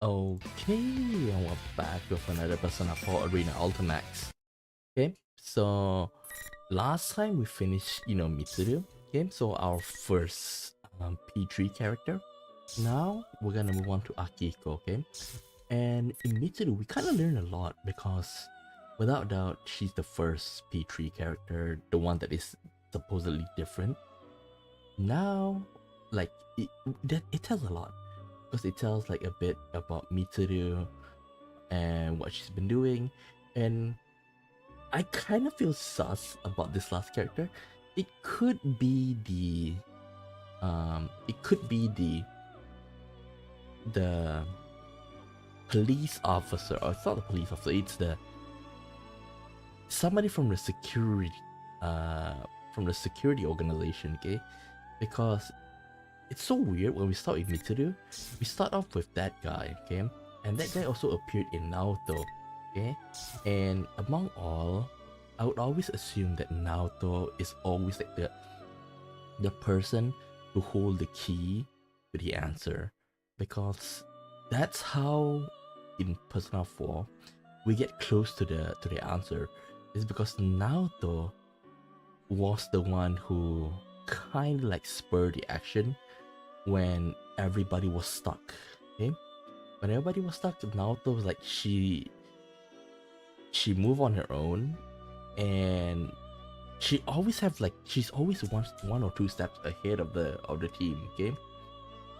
Okay, and we're back with another Persona 4 Arena Ultimax. Okay, so last time we finished, Mitsuru. Okay, so our first P3 character. Now we're gonna move on to Akiko. Okay, and in Mitsuru we kind of learn a lot because, without doubt, she's the first P3 character, the one that is supposedly different. Now, like it tells a lot because it tells like a bit about Mitsuru and what she's been doing, and I kind of feel sus about this last character. It could be the police officer, or it's not the police officer, it's the somebody from the security organization, okay? Because it's so weird when we start with Mitsuru, we start off with that guy, okay? And that guy also appeared in Naoto, okay? And among all, I would always assume that Naoto is always like the person to hold the key to the answer, because that's how in Persona 4 we get close to the answer. Is because Naoto was the one who kind of like spurred the action when everybody was stuck. Okay, when everybody was stuck, Naoto was like she moved on her own, and she's always one or two steps ahead of the team. Okay,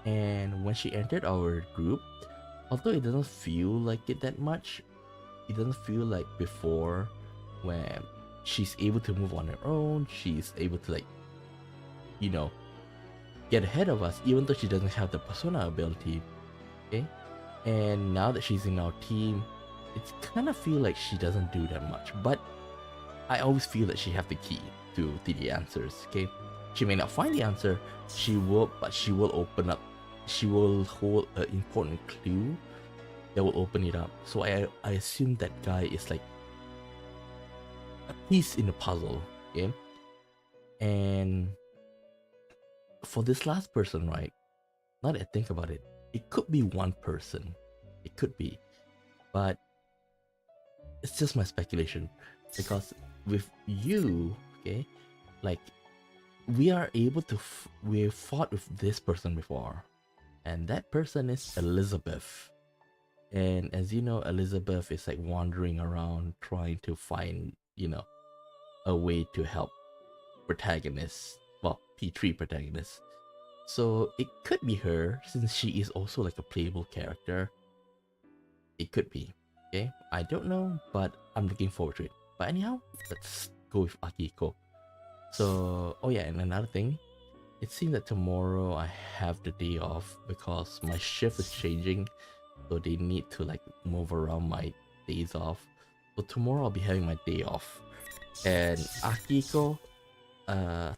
and when she entered our group, although it doesn't feel like it that much, it doesn't feel like before when she's able to move on her own. She's able to get ahead of us, even though she doesn't have the persona ability. Okay, and now that she's in our team, it's kind of feel like she doesn't do that much. But I always feel that she have the key to the answers. Okay, she may not find the answer, but she will open up. She will hold an important clue that will open it up. So I assume that guy is like a piece in the puzzle. Okay, and for this last person, right? Now that I think about it, it could be one person. It could be, but it's just my speculation, because with you, okay, like we are able to we've fought with this person before, and that person is Elizabeth. And as you know, Elizabeth is like wandering around trying to find, a way to help protagonists, well, P3 protagonists. So it could be her, since she is also like a playable character. It could be. Okay, I don't know, but I'm looking forward to it. But anyhow, let's go with Akiko. So, oh yeah, and another thing, it seems that tomorrow I have the day off because my shift is changing, so they need to like move around my days off. So tomorrow I'll be having my day off. And Akiko,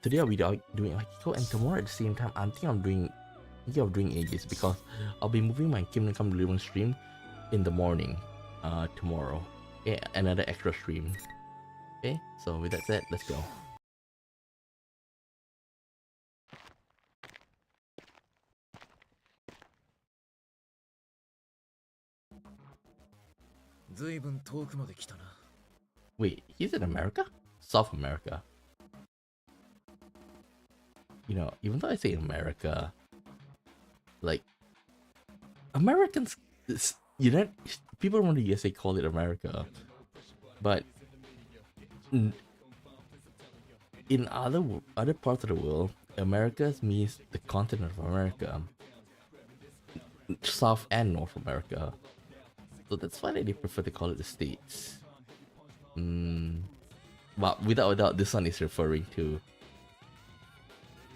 today I'll be doing Akiko, and tomorrow at the same time I'm thinking of doing Aegis, because I'll be moving my Kingdom Come Deliverance stream in the morning tomorrow. Yeah, another extra stream. Okay, so with that said, let's go. Wait, he's in America? South America. Even though I say America, like Americans, people from the USA call it America, but in other parts of the world, America means the continent of America, South and North America. So that's why they prefer to call it the States. But without a doubt, this one is referring to.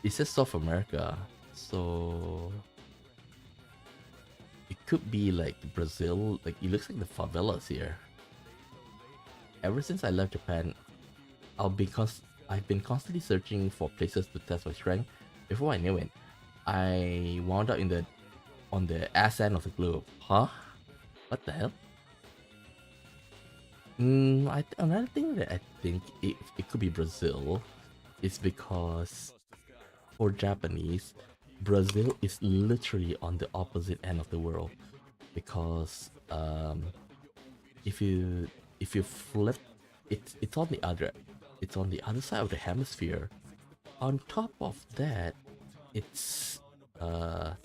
It says South America, so it could be like Brazil. Like, it looks like the favelas here. Ever since I left Japan, I've been constantly searching for places to test my strength. Before I knew it, I wound up on the ass end of the globe. Huh? What the hell? Another thing that I think it could be Brazil is because for Japanese, Brazil is literally on the opposite end of the world. because if you flip, it's on the other side of the hemisphere. On top of that, it's on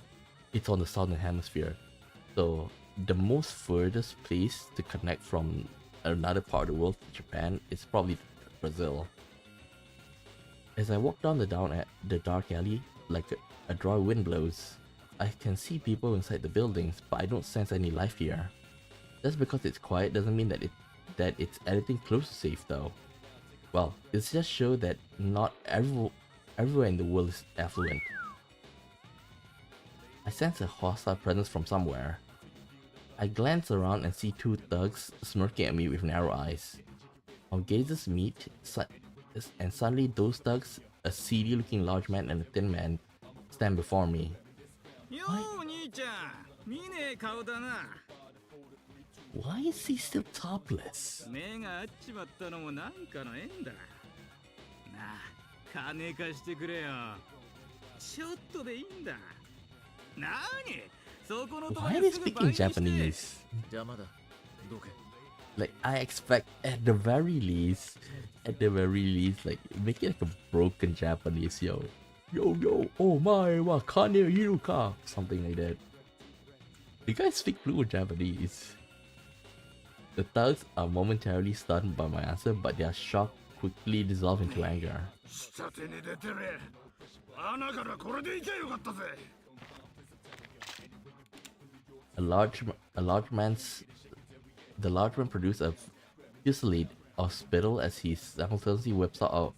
the southern hemisphere. So the most furthest place to connect from another part of the world to Japan is probably Brazil. As I walk down the dark alley, like a dry wind blows, I can see people inside the buildings, but I don't sense any life here. Just because it's quiet doesn't mean that it's anything close to safe though. Well, it just shows that not everywhere in the world is affluent. I sense a hostile presence from somewhere. I glance around and see two thugs smirking at me with narrow eyes. Our gazes meet, and suddenly those thugs, a seedy looking large man and a thin man, stand before me. Why is he still topless? Why are they speaking Japanese? Like, I expect at the very least, like, make it like a broken Japanese, yo, oh my, wa kane iru ka, something like that. You guys speak fluent Japanese. The thugs are momentarily stunned by my answer, but their shock quickly dissolves into anger. The large man produced a fusillade of spittle as he simultaneously whips out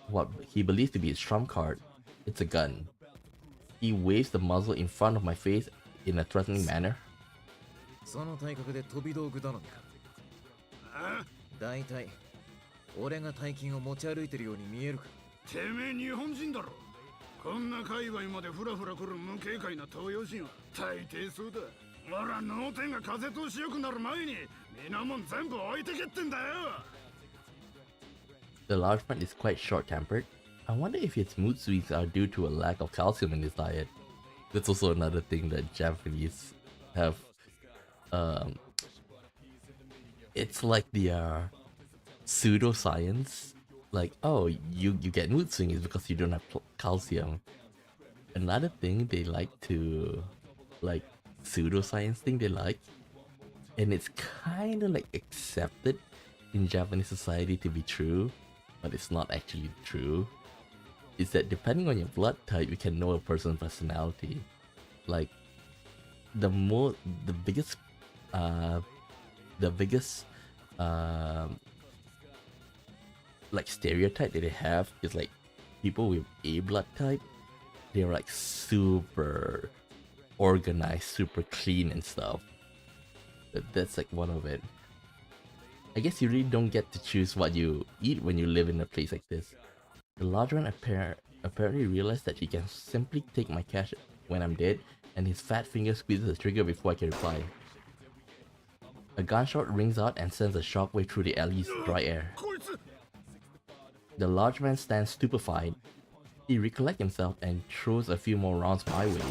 what he believes to be his trump card. It's a gun. He waves the muzzle in front of my face in a threatening manner. The large man is quite short-tempered. I wonder if its mood swings are due to a lack of calcium in his diet. That's also another thing that Japanese have. It's like the pseudoscience. Like, oh, you get mood swings because you don't have calcium. Another thing they like to, like, pseudoscience thing they like, and it's kind of like accepted in Japanese society to be true, but it's not actually true, is that depending on your blood type, you can know a person's personality. Like, the biggest like stereotype that they have is like people with A blood type, they're like super organized, super clean and stuff. That's like one of it. I guess you really don't get to choose what you eat when you live in a place like this. The large one apparently realized that he can simply take my cash when I'm dead, and his fat finger squeezes the trigger before I can reply. A gunshot rings out and sends a shockwave through the alley's dry air. The large man stands stupefied. He recollects himself and throws a few more rounds my way.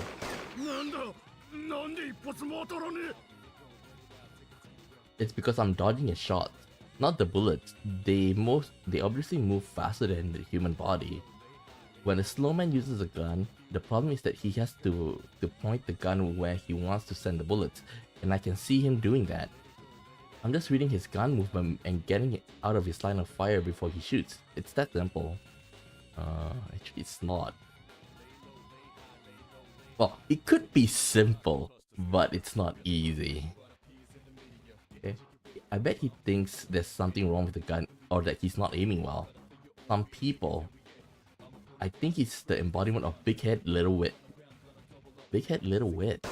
It's because I'm dodging his shots, not the bullets. They obviously move faster than the human body. When a slow man uses a gun, the problem is that he has to point the gun where he wants to send the bullets, and I can see him doing that. I'm just reading his gun movement and getting it out of his line of fire before he shoots. It's that simple. Actually it's not. Well, it could be simple, but it's not easy. Okay? I bet he thinks there's something wrong with the gun or that he's not aiming well. Some people, I think he's the embodiment of big head, little wit. Big head, little wit.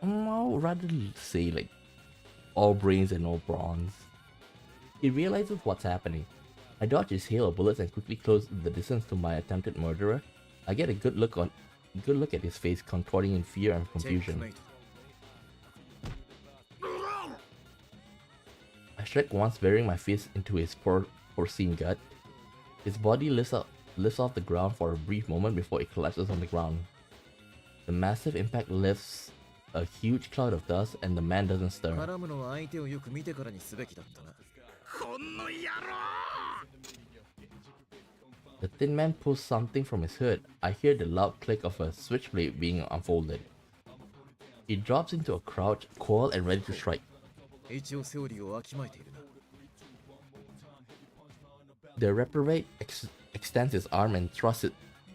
I would rather say like all brains and no bronze. He realizes what's happening. I dodge his hail of bullets and quickly close the distance to my attempted murderer. I get a good look at his face contorting in fear and confusion. I strike once, burying my fist into his porcine gut. His body lifts off the ground for a brief moment before it collapses on the ground. The massive impact lifts a huge cloud of dust and the man doesn't stir. The thin man pulls something from his hood. I hear the loud click of a switchblade being unfolded. He drops into a crouch, coiled and ready to strike. The reprobate extends his arm and thrusts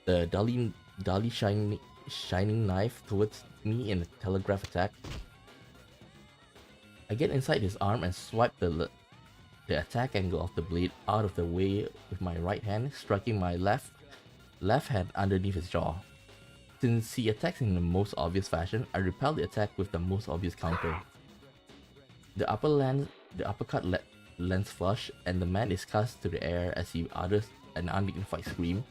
the dully shining knife towards me in a telegraph attack. I get inside his arm and swipe the attack angle of the blade out of the way with my right hand, striking my left hand underneath his jaw. Since he attacks in the most obvious fashion, I repel the attack with the most obvious counter. The uppercut lands flush, and the man is cast to the air as he utters an undignified scream.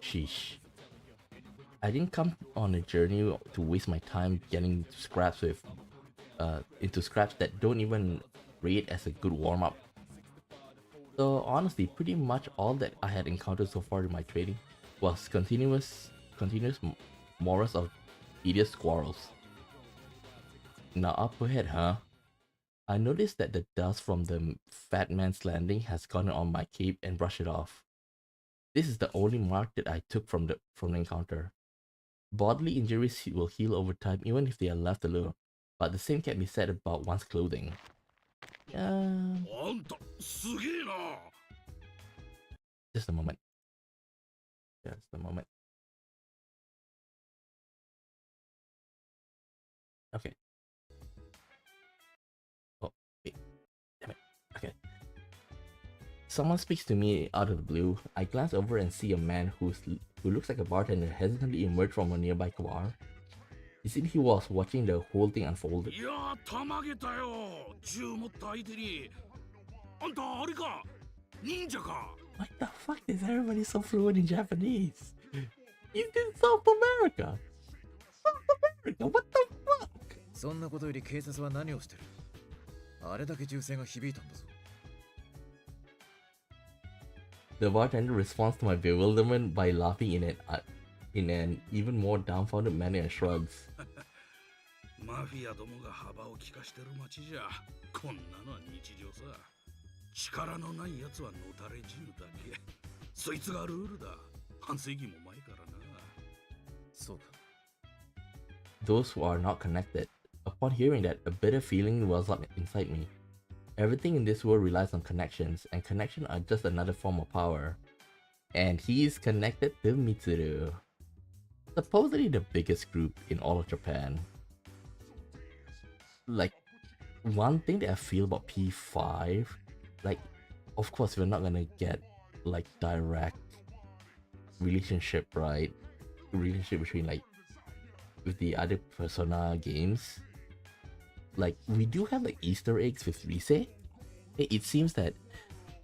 Sheesh. I didn't come on a journey to waste my time getting into scraps that don't even rate as a good warm-up. So honestly, pretty much all that I had encountered so far in my trading was continuous morals of tedious squirrels. Now up ahead, huh? I noticed that the dust from the fat man's landing has gotten on my cape and brushed it off. This is the only mark that I took from the encounter. Bodily injuries will heal over time even if they are left alone, but the same can be said about one's clothing. Just a moment. Just a moment. Okay. Oh, wait. Damn it. Okay. Someone speaks to me out of the blue. I glance over and see a man who looks like a bartender hesitantly emerge from a nearby bar. It seemed he was watching the whole thing unfold. What the fuck is everybody so fluent in Japanese? You did South America! South America, what the fuck? The bartender responds to my bewilderment by laughing in an even more dumbfounded manner and shrugs. Those who are not connected. Upon hearing that, a bitter feeling wells up inside me. Everything in this world relies on connections, and connections are just another form of power. And he's connected to Mitsuru, supposedly the biggest group in all of Japan. Like, one thing that I feel about P5, like, of course we're not gonna get like direct relationship, right? Relationship between like with the other Persona games. Like, we do have like Easter eggs with Rise. It seems that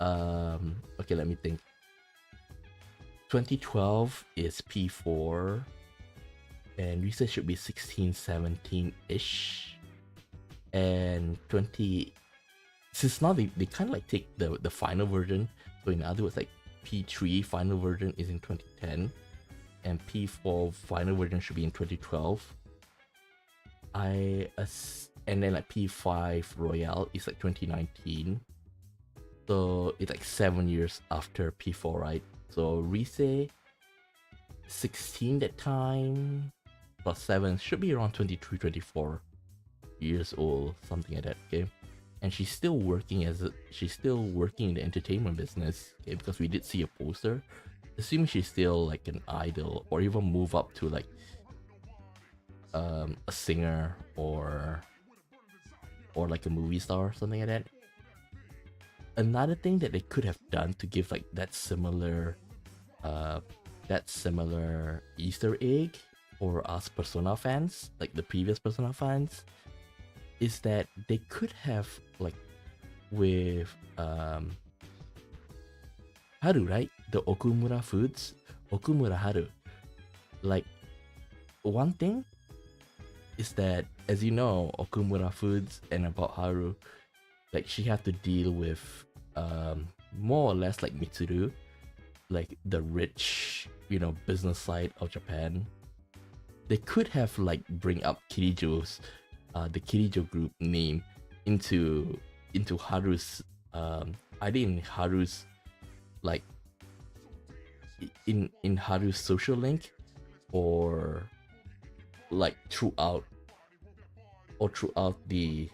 okay, let me think. 2012 is P4 and Rise should be 16, 17-ish. And since now they kind of like take the final version, so in other words, like P3 final version is in 2010 and P4 final version should be in 2012. And then like P5 Royale is like 2019, so it's like 7 years after P4, right? So Rise 16 that time plus 7 should be around 23, 24 years old, something like that. Okay, and she's still working in the entertainment business. Okay, because we did see a poster. Assuming she's still like an idol or even move up to like a singer or like a movie star or something like that. Another thing that they could have done to give like that similar Easter egg for us Persona fans, like the previous Persona fans, is that they could have like with Haru, right? The Okumura foods, Okumura Haru. Like, one thing is that, as you know, Okumura foods and about Haru, like she had to deal with more or less like Mitsuru, like the rich, business side of Japan. They could have like bring up Kirijo's, the Kirijo group name into Haru's, either in Haru's like in Haru's social link, or like throughout the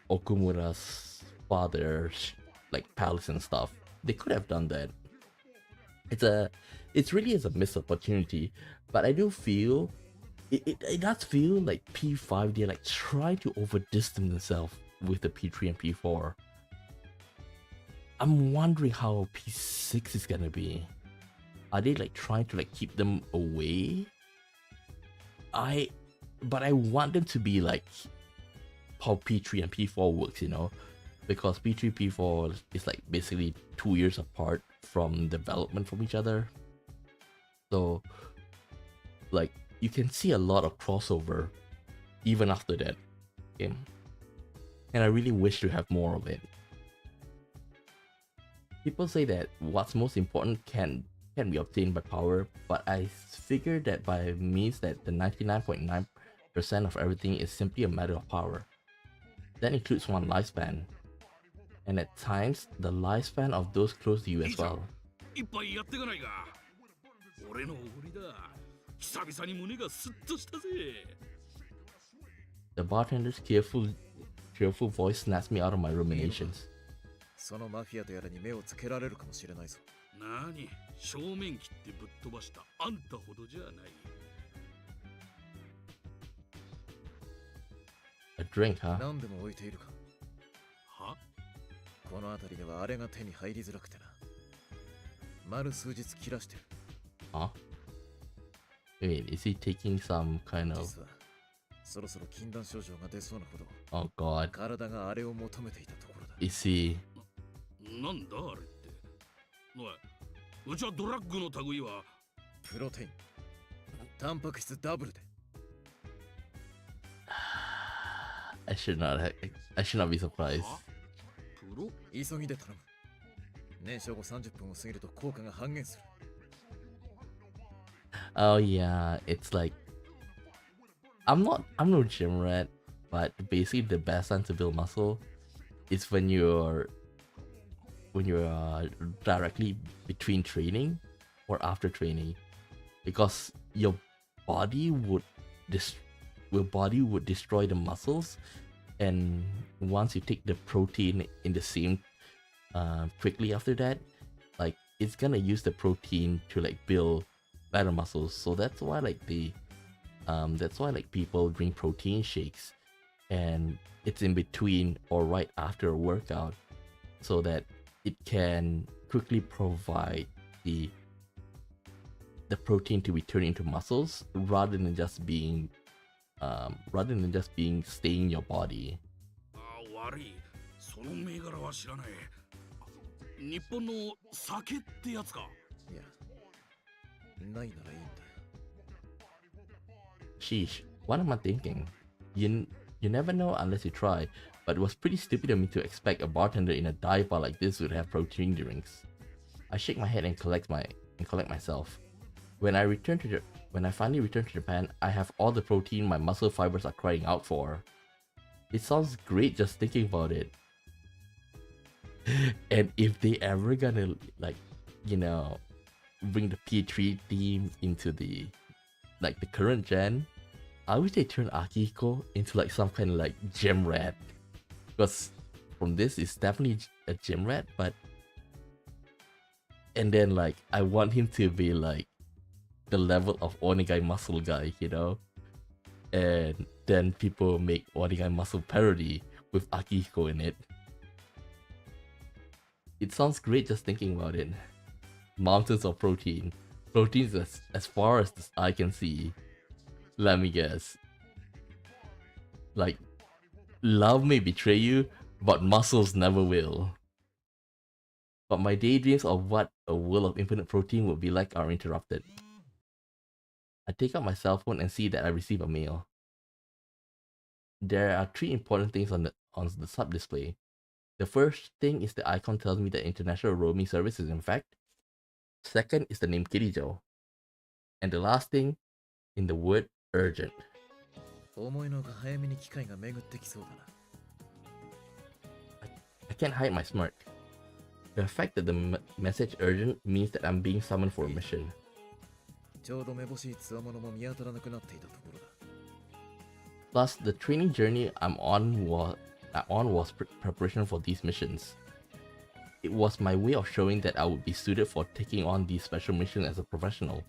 Okumura's father's like palace and stuff. They could have done that. It's really is a missed opportunity, but I do feel it does feel like P5, they're like trying to overdistance themselves with the P3 and P4. I'm wondering how P6 is gonna be. Are they like trying to like keep them away? But I want them to be like how P3 and P4 works, because P3, P4 is like basically 2 years apart from development from each other. So like you can see a lot of crossover even after that game. And I really wish to have more of it. People say that what's most important can be obtained by power, but I figured that by means that the 99.9% of everything is simply a matter of power. That includes one lifespan, and at times the lifespan of those close to you as well. The bartender's cheerful voice snaps me out of my ruminations. そのマフィアとやらに目をつけられるかもしれないぞ。何、正面切ってぶっ飛ばしたあんたほどじゃない。A drink, huh? 何でも置いているか。は？この辺りではあれが手に入りづらくてな。丸数日切らしてる。Huh? Wait, is he taking some kind of... 実はそろそろ禁断症状が出そうなほど。Oh God. 体があれを求めていたところだ。Is he... なんだあれって。おい、うちはドラッグの類はプロテイン、タンパク質ダブルで。I should not be surprised. プロ？急ぎで頼む。燃焼後30分を過ぎると効果が半減する。Oh yeah, it's like I'm no gym rat, but basically the best time to build muscle is when you're directly between training or after training, because your body would destroy the muscles, and once you take the protein in the same quickly after that, like it's gonna use the protein to like build better muscles. So that's why like people drink protein shakes, and it's in between or right after a workout, so that it can quickly provide the protein to be turned into muscles rather than just being staying in your body. 悪い、その銘柄は知らない。日本の酒ってやつか。いや、ないならいいんだ。Sheesh, what am I thinking? You never know unless you try, but it was pretty stupid of me to expect a bartender in a dive bar like this would have protein drinks. I shake my head and collect myself. When I finally return to Japan, I have all the protein my muscle fibers are crying out for. It sounds great just thinking about it. And if they ever gonna bring the P3 theme into the current gen, I wish they turn Akihiko into like some kind of like gym rat, because from this it's definitely a gym rat, and then like I want him to be like the level of Onigai Muscle guy, and then people make Onigai Muscle parody with Akihiko in it. It sounds great just thinking about it. Mountains of protein. Proteins as far as the eye can see. Let me guess. Like, love may betray you, but muscles never will. But my daydreams of what a world of infinite protein would be like are interrupted. I take out my cell phone and see that I receive a mail. There are 3 important things on the sub-display. The first thing is the icon tells me that international roaming service is in fact Second is the name Kirijo. And the last thing in the word urgent. I can't hide my smirk. The fact that the message urgent means that I'm being summoned for a mission. Plus, the training journey I'm on was preparation for these missions. It was my way of showing that I would be suited for taking on these special missions as a professional.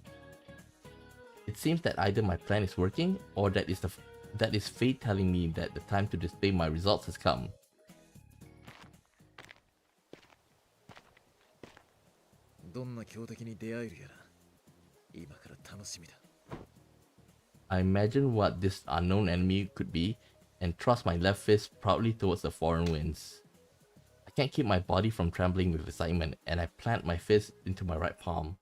It seems that either my plan is working, or that is fate telling me that the time to display my results has come. I imagine what this unknown enemy could be, and thrust my left fist proudly towards the foreign winds. I can't keep my body from trembling with excitement, and I plant my fist into my right palm.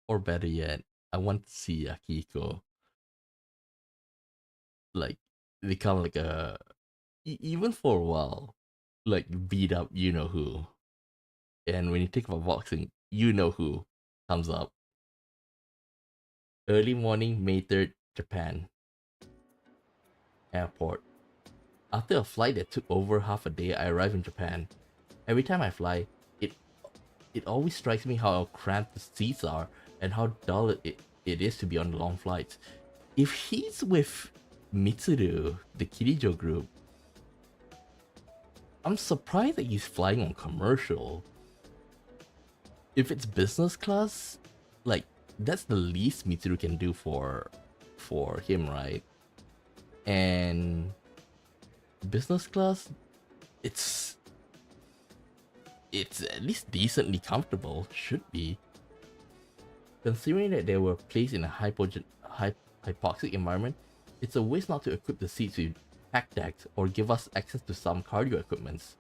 Or better yet, I want to see Akiko like become like a even for a while, like beat up you know who. And when you think about boxing, you know who comes up. Early morning, May 3rd, Japan. Airport. After a flight that took over half a day, I arrive in Japan. Every time I fly, it always strikes me how cramped the seats are and how dull it is to be on long flights. If he's with Mitsuru, the Kirijo group, I'm surprised that he's flying on commercial. If it's business class, like that's the least Mitsuru can do for him, right? And business class, it's at least decently comfortable, should be. Considering that they were placed in a hypoxic environment, it's a waste not to equip the seats with pack decks or give us access to some cardio equipments.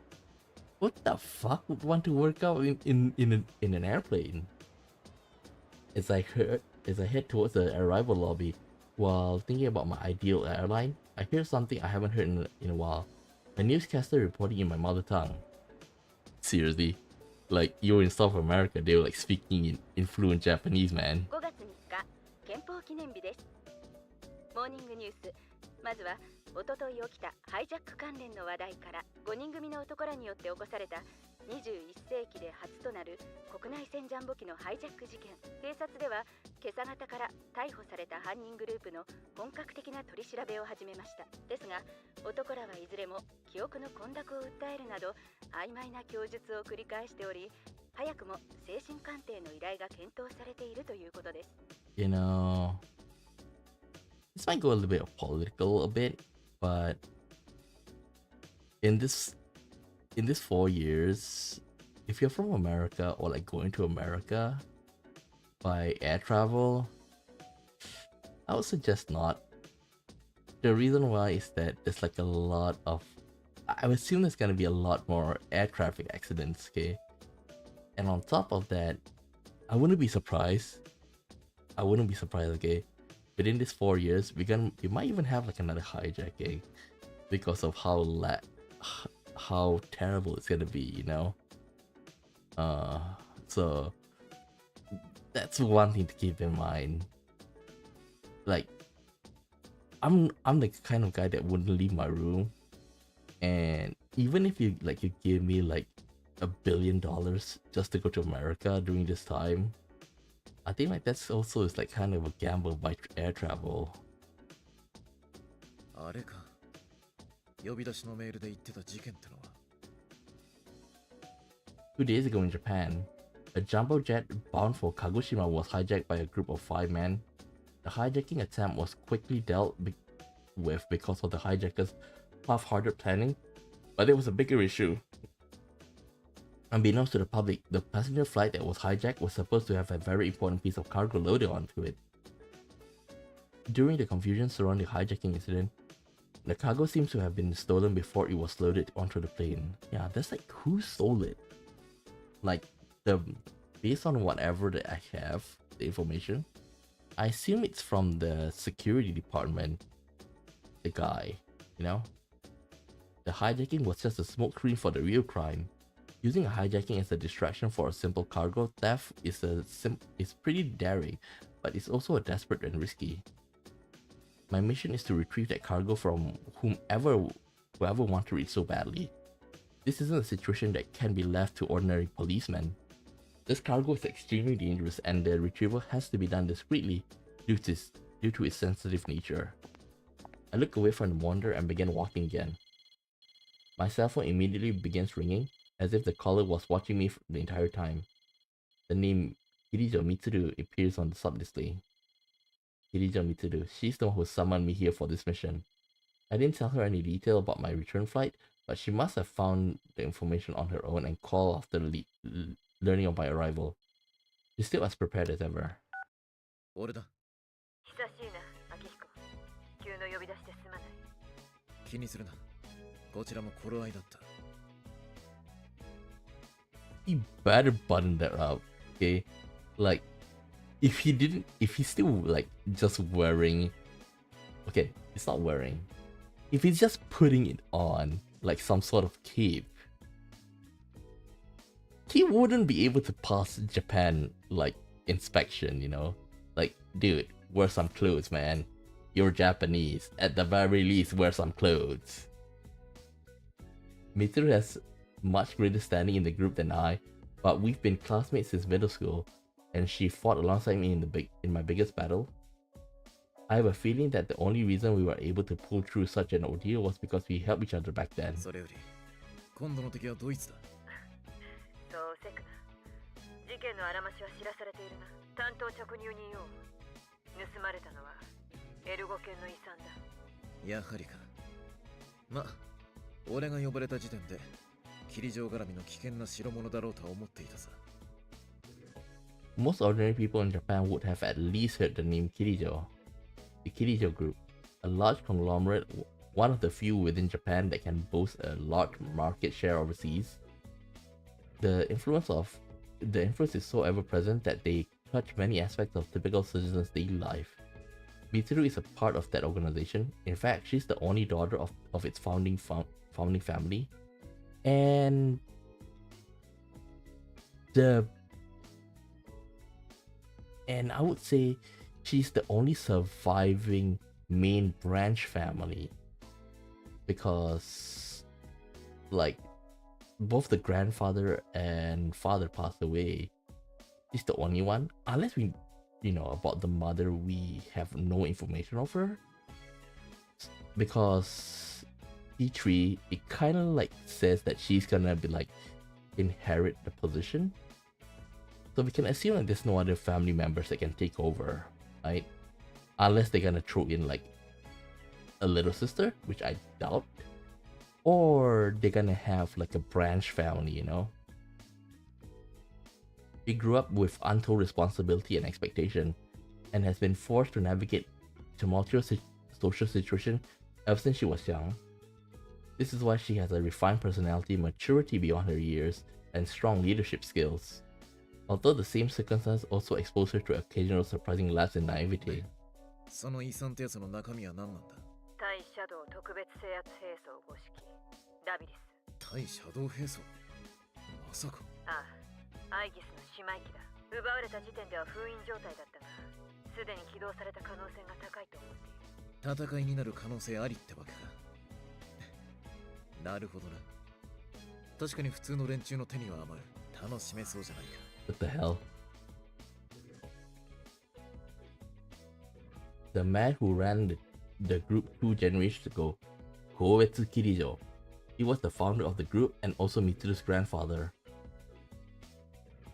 What the fuck would want to work out in an airplane? As I head towards the arrival lobby, while thinking about my ideal airline, I hear something I haven't heard in a while. A newscaster reporting in my mother tongue. Seriously, like you're in South America, they were like speaking in fluent Japanese, man. 5月3日、憲法記念日です。モーニングニュース。まずは一昨日起きたハイジャック関連の話題から、5人組の男らによって起こされた21世紀で初となる国内線ジャンボ機のハイジャック事件。警察では今朝方から逮捕された犯人グループの本格的な取り調べを始めました。ですが、男らはいずれも記憶の混濁を訴えるなど曖昧な供述を繰り返しており、早くも精神鑑定の依頼が検討されているということです。You know, this might go a little bit political a bit, but in this 4 years, if you're from America or like going to America by air travel, I would suggest not. The reason why is that there's like a lot of, I would assume there's gonna be a lot more air traffic accidents, okay? And on top of that, I wouldn't be surprised, okay? Within this 4 years, we might even have like another hijacking because of how terrible it's gonna be, you know? So that's one thing to keep in mind. Like, I'm the kind of guy that wouldn't leave my room, and even if you give me like $1 billion just to go to America during this time, I think like that's also is like kind of a gamble by air travel. あれか。呼び出しのメールで言ってた事件ってのは。 2 days ago in Japan, a jumbo jet bound for Kagoshima was hijacked by a group of 5 men. The hijacking attempt was quickly dealt with because of the hijackers' half-hearted planning, but there was a bigger issue. Unbeknownst to the public, the passenger flight that was hijacked was supposed to have a very important piece of cargo loaded onto it. During the confusion surrounding the hijacking incident, the cargo seems to have been stolen before it was loaded onto the plane. Yeah, that's like, who stole it? Like, based on whatever that I have, the information, I assume it's from the security department, the guy, you know? The hijacking was just a smokescreen for the real crime. Using a hijacking as a distraction for a simple cargo theft is pretty daring, but it's also desperate and risky. My mission is to retrieve that cargo from whoever wanted it so badly. This isn't a situation that can be left to ordinary policemen. This cargo is extremely dangerous and the retrieval has to be done discreetly due to its sensitive nature. I look away from the monitor and begin walking again. My cell phone immediately begins ringing, as if the caller was watching me the entire time. The name Kirijo Mitsuru appears on the sub-display. Kirijo Mitsuru, she's the one who summoned me here for this mission. I didn't tell her any detail about my return flight, but she must have found the information on her own and called after learning of my arrival. She's still as prepared as ever. 俺だ。久しいな、明彦。急の呼び出しですまない。気にするな。こちらも頃合いだった。He better button that up, okay? Like, if he's still like just wearing, okay, it's not wearing. If he's just putting it on like some sort of cape, he wouldn't be able to pass Japan like inspection, you know? Like, dude, wear some clothes, man. You're Japanese. At the very least, wear some clothes. Mitsuru has much greater standing in the group than I, but we've been classmates since middle school, and she fought alongside me in my biggest battle. I have a feeling that the only reason we were able to pull through such an ordeal was because we helped each other back then. それより、今度の敵はドイツだ。そうせくな。事件のあらましは知らされているな。担当着入人よ。盗まれたのはエルゴ犬の遺産だ。やはりか。ま、俺が呼ばれた時点で霧城絡みの危険な代物だろうとは思っていたさ。Most ordinary people in Japan would have at least heard the name Kirijo. The Kirijo Group, a large conglomerate, one of the few within Japan that can boast a large market share overseas. The influence is so ever-present that they touch many aspects of typical citizens' daily life. Mitsuru is a part of that organization. In fact, she's the only daughter of its founding family. And I would say she's the only surviving main branch family, because like both the grandfather and father passed away. She's the only one, unless we, about the mother, we have no information of her, because P3, it kind of like says that she's gonna be like inherit the position. So we can assume that there's no other family members that can take over, right? Unless they're gonna throw in like a little sister, which I doubt. Or they're gonna have like a branch family, you know? She grew up with untold responsibility and expectation, and has been forced to navigate tumultuous social situation ever since she was young. This is why she has a refined personality, maturity beyond her years, and strong leadership skills. Although the same circumstance also exposed her to occasional surprising lapses in naivety. その遺産ってやつの中身は何なんだ。対シャドウ特別制圧兵装5式ラビリス。対シャドウ兵装。まさか。ああ、アイギスの姉妹機だ。奪われた時点では封印状態だったが、すでに起動された可能性が高いと思っている。戦いになる可能性ありってわけか。なるほどな。確かに普通の連中の手には余る。楽しめそうじゃないか。What the hell? The man who ran the group 2 generations ago, Koetsu Kirijo. He was the founder of the group and also Mitsuru's grandfather.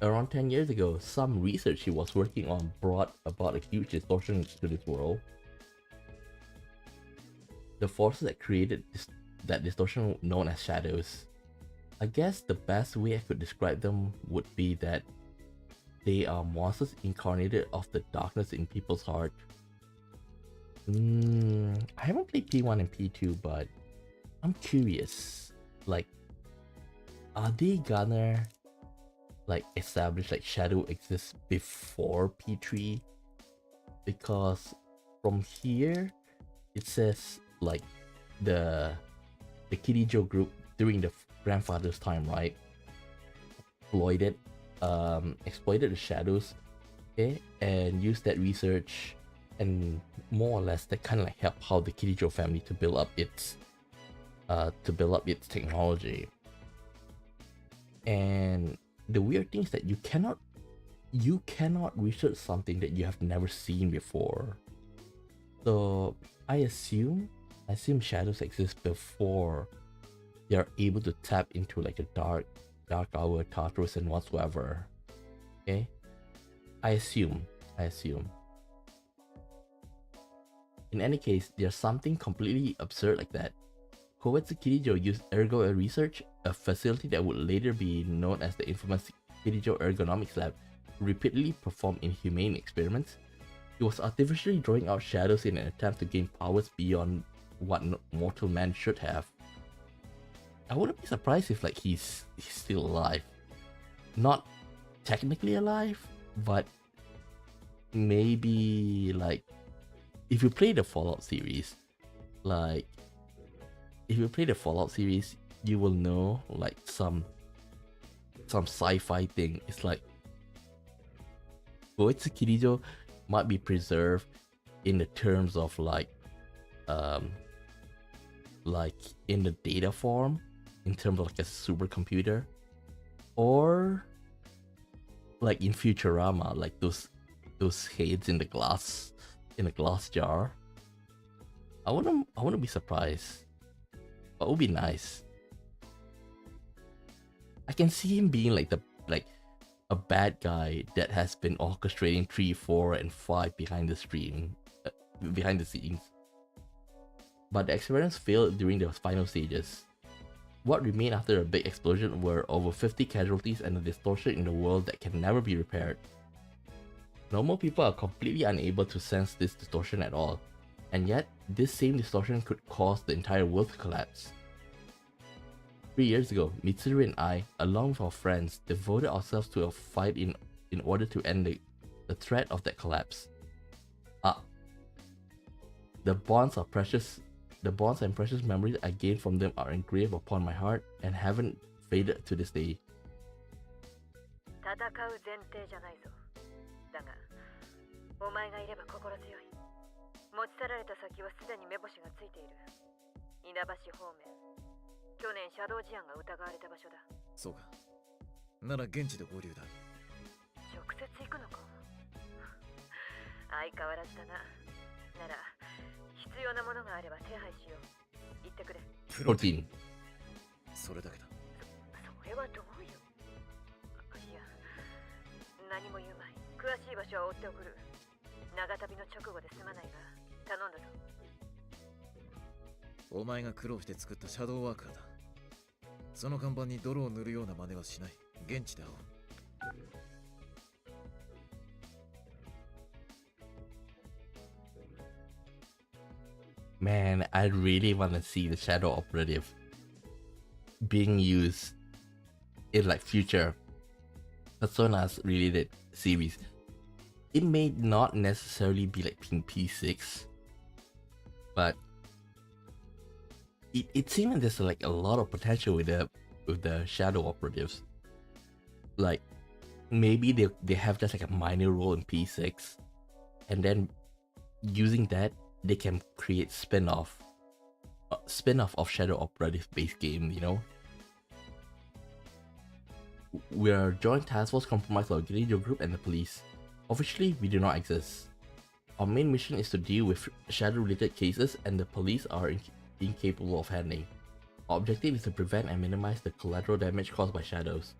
Around 10 years ago, some research he was working on brought about a huge distortion to this world. The forces that created that distortion known as shadows. I guess the best way I could describe them would be that they are monsters incarnated of the darkness in people's heart. I haven't played P1 and P2, but I'm curious. Like, are they gonna like establish like shadow exists before P3? Because from here it says like the the Kirijo group during the grandfather's time, right? Exploited the shadows, okay, and used that research, and more or less that kind of like helped how the Kirijo family to build up its technology. And the weird thing is that you cannot research something that you have never seen before. So I assume shadows exist before you're able to tap into like a dark hour, Tartarus, and whatsoever. Okay, I assume. In any case, there's something completely absurd like that. Kovetsu Kirijo used Ergo Research, a facility that would later be known as the infamous Kirijo Ergonomics Lab, to repeatedly perform inhumane experiments. He was artificially drawing out shadows in an attempt to gain powers beyond what mortal man should have. I wouldn't be surprised if like he's still alive. Not technically alive, but maybe like if you play the Fallout series, you will know like some sci-fi thing. It's like Kovetsu Kirijo might be preserved in the terms of like in the data form, in terms of like a supercomputer, or like in Futurama, like those heads in the glass jar. I wouldn't be surprised. But it would be nice. I can see him being like a bad guy that has been orchestrating 3, 4, and 5 behind the scenes. But the experiments failed during the final stages. What remained after a big explosion were over 50 casualties and a distortion in the world that can never be repaired. Normal people are completely unable to sense this distortion at all, and yet this same distortion could cause the entire world to collapse. 3 years ago, Mitsuru and I, along with our friends, devoted ourselves to a fight in order to end the threat of that collapse. The bonds and precious memories I gained from them are engraved upon my heart and haven't faded to this day. 戦う前提じゃないぞ。だが、お前がいれば心強い。持ち去られた先はすでに目星がついている。稲橋方面。去年シャドウ事案が疑われた場所だ。そうか。なら現地で合流だ。直接行くのか。相変わらずだな。なら必要なものがあれば手配しよう。言ってくれ。プロテイン。それだけだ。それはどうよ。いや、何も言うまい。詳しい場所は追って送る。長旅の直後で済まないが頼んだぞ。お前が苦労して作ったシャドウワーカーだ。その看板に泥を塗るような真似はしない。現地で会おう。Man, I really want to see the Shadow Operative being used in like future Personas related series. It may not necessarily be like P6, but it seems like there's like a lot of potential with the Shadow Operatives. Like maybe they have just like a minor role in P6, and then using that they can create spin-off of Shadow Operative based game, you know. We are a joint task force comprised of Kirijo group and the police. Officially, we do not exist. Our main mission is to deal with shadow-related cases, and the police are incapable of handling. Our objective is to prevent and minimize the collateral damage caused by shadows.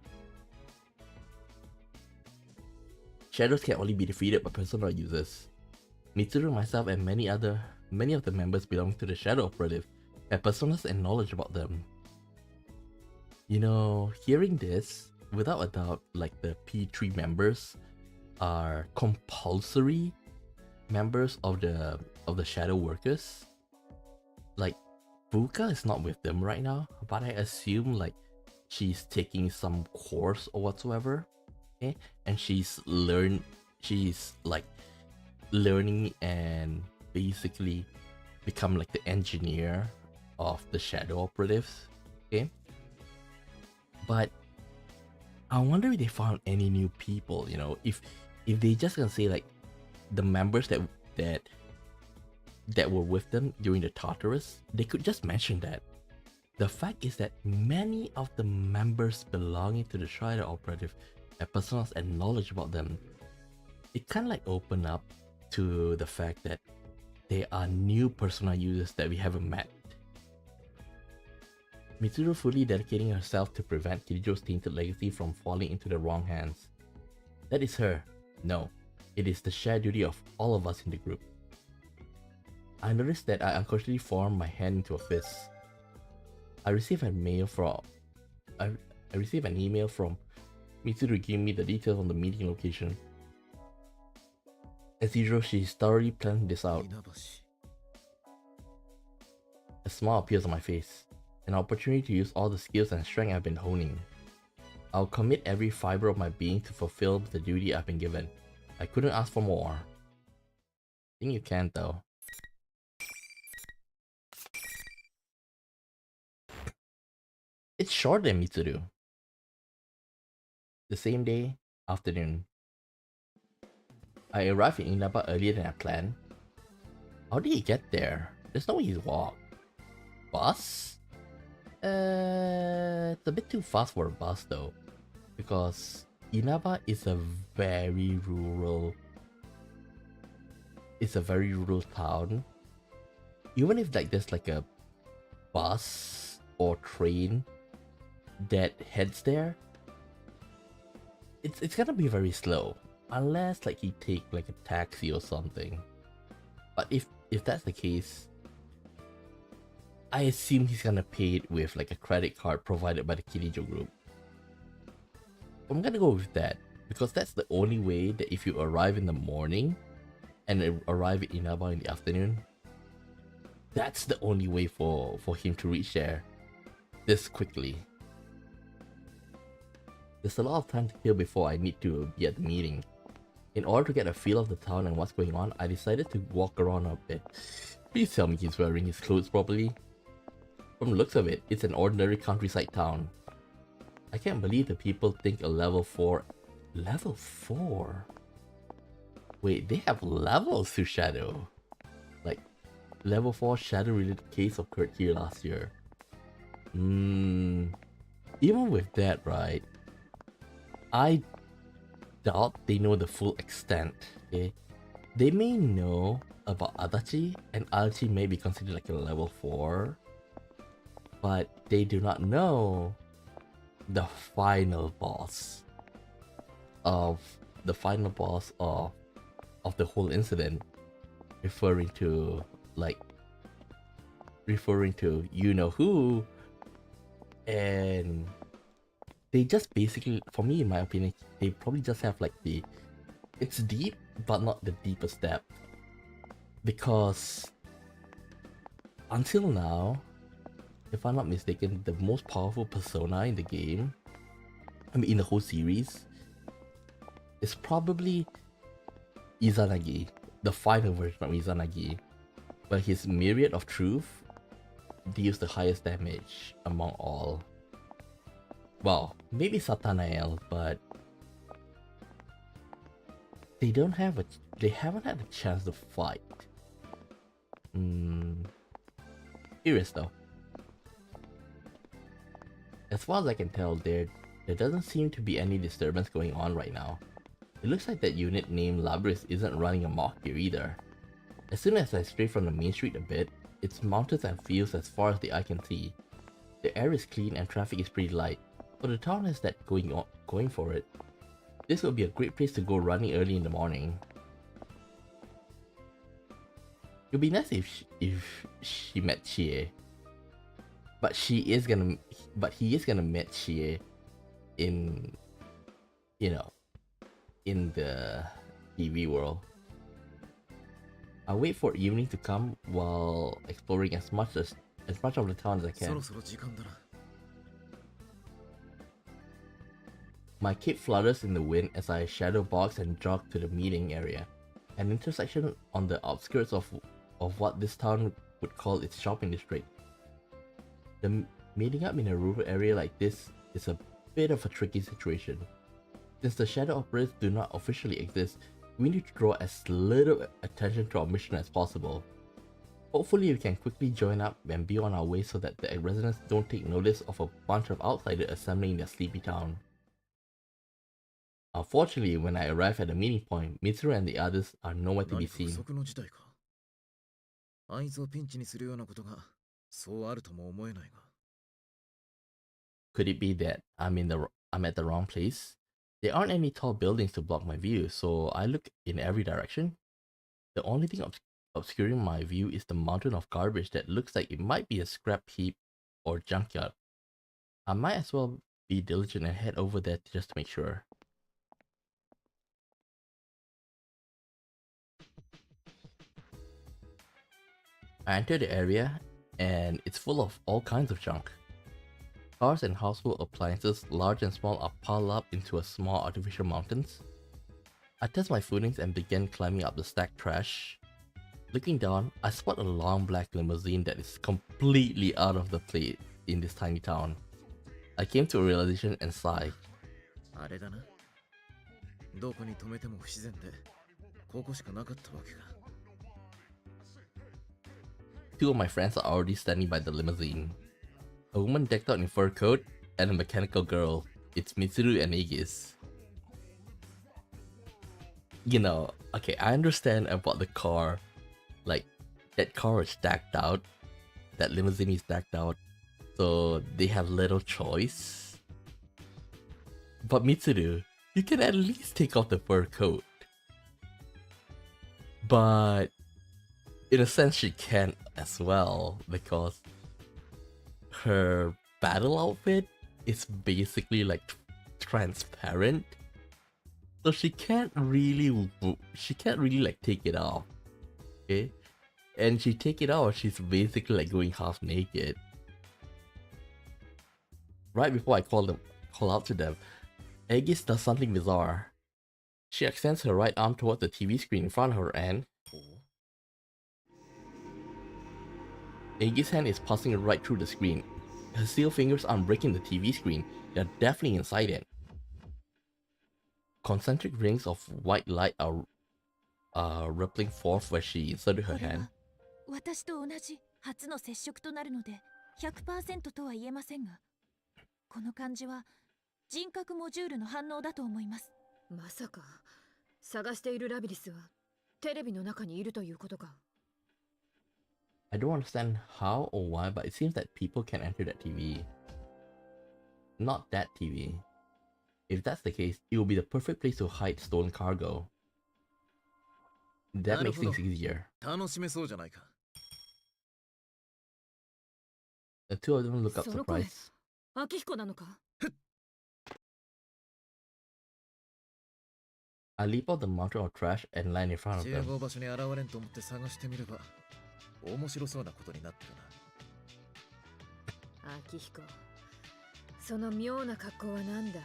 Shadows can only be defeated by Persona users. Mitsuru, myself, and many of the members belonging to the Shadow Operative have personas and knowledge about them. You know, hearing this, without a doubt, like the P3 members are compulsory members of the Shadow Workers. Like, Buka is not with them right now, but I assume like she's taking some course or whatsoever, okay? And she's like learning and basically become like the engineer of the shadow operatives. Okay, but I wonder if they found any new people. You know, if they just gonna say like the members that were with them during the Tartarus, they could just mention that. The fact is that many of the members belonging to the Shadow Operative have personas and knowledge about them. It kind of like open up to the fact that there are new persona users that we haven't met. Mitsuru fully dedicating herself to prevent Kirijo's tainted legacy from falling into the wrong hands. That is her. No, it is the shared duty of all of us in the group. I noticed that I unconsciously formed my hand into a fist. I received an email from Mitsuru giving me the details on the meeting location. As usual, she's thoroughly planned this out. A smile appears on my face, an opportunity to use all the skills and strength I've been honing. I'll commit every fiber of my being to fulfill the duty I've been given. I couldn't ask for more. I think you can though. It's shorter than Mitsuru. The same day, afternoon. I arrived in Inaba earlier than I planned. How did he get there? There's no way he's walked. Bus? It's a bit too fast for a bus though, because Inaba is a very rural. It's a very rural town. Even if like there's like a bus or train that heads there, it's gonna be very slow. Unless like he take like a taxi or something. But if that's the case, I assume he's gonna pay it with like a credit card provided by the Kirijo group. I'm gonna go with that because that's the only way that if you arrive in the morning and arrive in Inaba in the afternoon, that's the only way for him to reach there this quickly. There's a lot of time to kill before I need to be at the meeting. In order to get a feel of the town and what's going on, I decided to walk around a bit. Please tell me he's wearing his clothes properly. From the looks of it, it's an ordinary countryside town. I can't believe the people think a level 4... Level 4? Wait, they have levels to Shadow. Like, level 4 Shadow related case occurred here last year. Even with that, right? I doubt they know the full extent, okay? They may know about Adachi, and Adachi may be considered like a level 4, but they do not know the final boss of the whole incident, referring to you know who, and they just basically, for me in my opinion, they probably just have like it's deep but not the deepest depth, because until now, if I'm not mistaken, the most powerful persona in the game, I mean in the whole series, is probably Izanagi, the final version of Izanagi, but his Myriad of Truth deals the highest damage among all. Well, maybe Satanael, but they haven't had a chance to fight. Curious though. As far as I can tell, there doesn't seem to be any disturbance going on right now. It looks like that unit named Labris isn't running amok here either. As soon as I stray from the main street a bit, it's mountains and fields as far as the eye can see. The air is clean and traffic is pretty light, but the town has that going for it. This would be a great place to go running early in the morning. It would be nice if she met Chie. But he is gonna meet Chie in, you know, in the TV world. I'll wait for evening to come while exploring as much of the town as I can. My cape flutters in the wind as I shadow box and jog to the meeting area, an intersection on the outskirts of what this town would call its shopping district. Meeting up in a rural area like this is a bit of a tricky situation. Since the shadow operators do not officially exist, we need to draw as little attention to our mission as possible. Hopefully we can quickly join up and be on our way so that the residents don't take notice of a bunch of outsiders assembling in their sleepy town. Unfortunately, when I arrive at the meeting point, Mitsuru and the others are nowhere to be seen. Could it be that I'm at the wrong place? There aren't any tall buildings to block my view, so I look in every direction. The only thing obscuring my view is the mountain of garbage that looks like it might be a scrap heap or junkyard. I might as well be diligent and head over there just to make sure. I enter the area and it's full of all kinds of junk. Cars and household appliances, large and small, are piled up into a small artificial mountains. I test my footings and begin climbing up the stacked trash. Looking down, I spot a long black limousine that is completely out of the place in this tiny town. I came to a realization and sigh. Two of my friends are already standing by the limousine. A woman decked out in fur coat and a mechanical girl. It's Mitsuru and Aegis. You know, okay, I understand about the car. Like, that car is stacked out. That limousine is stacked out. So they have little choice. But Mitsuru, you can at least take off the fur coat. But in a sense she can't as well, because her battle outfit is basically like transparent. So she can't really like take it off. Okay? And she take it off, she's basically like going half naked. Right before I call out to them, Aegis does something bizarre. She extends her right arm towards the TV screen in front of her and Aegis' hand is passing right through the screen. Her steel fingers aren't breaking the TV screen, they're definitely inside it. Concentric rings of white light are rippling forth where she inserted her hand. 私と同じ初の接触となるので 100% とは言えませんが、この感じは人格モジュールの反応だと思います。まさか探しているラビリスはテレビの中にいるということか。I don't understand how or why, but it seems that people can enter that TV. Not that TV. If that's the case, it will be the perfect place to hide stolen cargo. That makes things easier. The two of them look up surprised. アキヒコなのか? I leap out the mountain of trash and land in front of them. 面白そうなことになってるな。アキヒコ、その妙な格好はなんだ？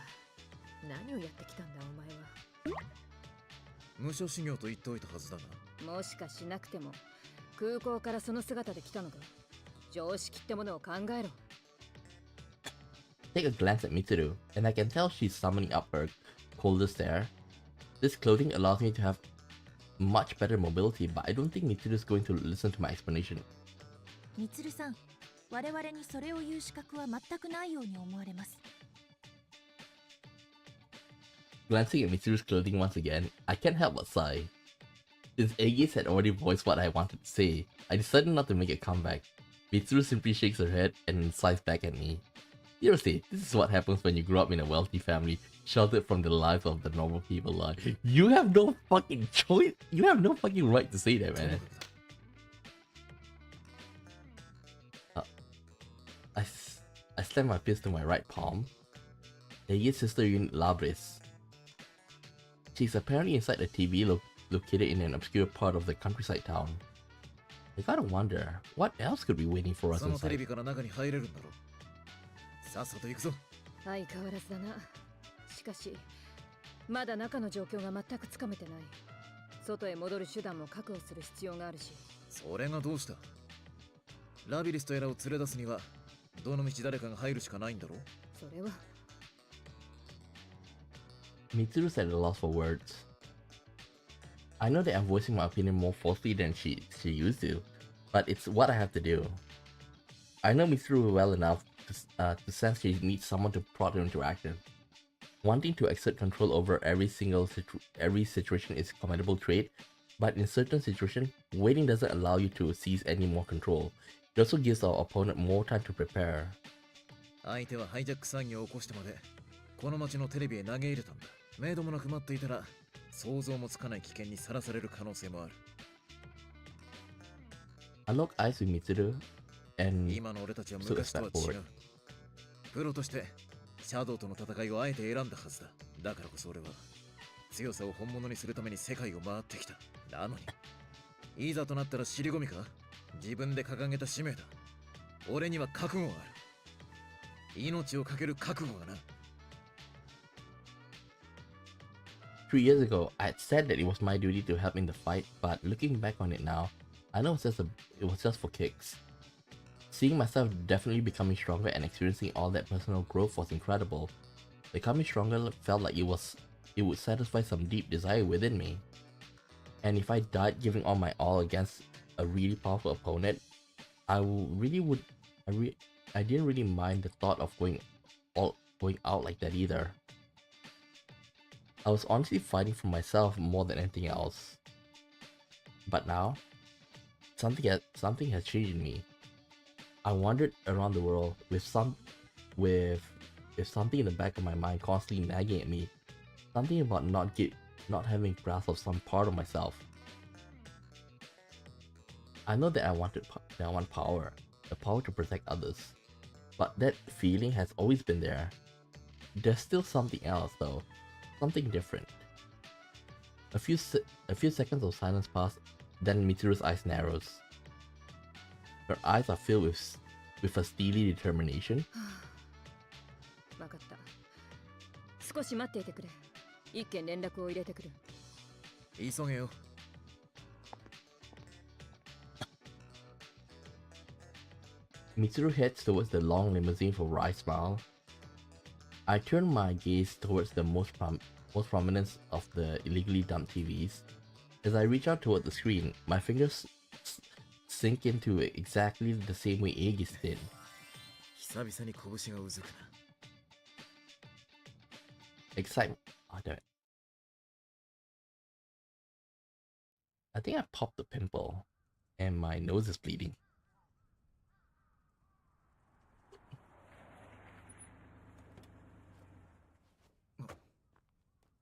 何をやってきたんだお前は。武者修行と言っておいたはずだが。もしかしなくても空港からその姿で来たのか。常識ってものを考えろ。Take a glance at Mitsuru, and I can tell she's summoning up her coldest stare. This clothing allows me to have much better mobility, but I don't think Mitsuru is going to listen to my explanation. みつるさん、我々にそれを言う資格は全くないように思われます。Glancing at Mitsuru's clothing once again, I can't help but sigh. Since Aegis had already voiced what I wanted to say, I decided not to make a comeback. Mitsuru simply shakes her head and sighs back at me. Seriously, this is what happens when you grow up in a wealthy family, sheltered from the lives of the normal people. Like, you have no fucking choice. You have no fucking right to say that, man. I slam my fist to my right palm. Aegis' sister unit Labris. She's apparently inside a TV located in an obscure part of the countryside town. I gotta wonder, what else could be waiting for us inside? さっさと行くぞ。相変わらずだな。しかし、まだ中の状況が全くつかめてない。外へ戻る手段も確保する必要があるし。それがどうした？ラビリスとやらを連れ出すにはどの道誰かが入るしかないんだろ。それは Mitsuru said at a loss for words. I know that I'm voicing my opinion more forcefully than she used to, but it's what I have to do. I know Mitsuru well enough to sense she needs someone to prod her into action. Wanting to exert control over every situation is a commendable trait, but in certain situations, waiting doesn't allow you to seize any more control. It also gives our opponent more time to prepare. 相手はハイジャック騒ぎを起こしてまでこの町のテレビへ投げ入れたんだ。目どもなく待っていたら想像もつかない危険にさらされる可能性もある。I lock eyes with Mitsuru and 今の俺たちは昔とは違う。プロとしてシャドウとの戦いをあえて選んだはずだ。だからこそ俺は強さを本物にするために世界を回ってきた。なのにいざとなったら尻込みか。自分で掲げた使命だ。俺には覚悟がある。命をかける覚悟がな。3 years ago, I had said that it was my duty to help in the fight, but looking back on it now, I know it was just for kicks. Seeing myself definitely becoming stronger and experiencing all that personal growth was incredible. Becoming stronger felt like it would satisfy some deep desire within me. And if I died giving all my all against a really powerful opponent, I didn't really mind the thought of going out like that either. I was honestly fighting for myself more than anything else. But now, something has changed in me. I wandered around the world with something in the back of my mind constantly nagging at me. Something about not having grasp of some part of myself. I know that I want power, the power to protect others. But that feeling has always been there. There's still something else though, something different. A few seconds of silence pass, then Mitsuru's eyes narrows. Her eyes are filled with a steely determination. 分かった。少し待っていてくれ。一件連絡を入れてくる。急げよ。Mitsuru heads towards the long limousine for wry smile. I turn my gaze towards the most prominent of the illegally dumped TVs. As I reach out toward the screen, my fingers sink into it exactly the same way Aegis did. 久々に拳がうずくな。Excitement. Oh, damn it. I think I popped a pimple and my nose is bleeding.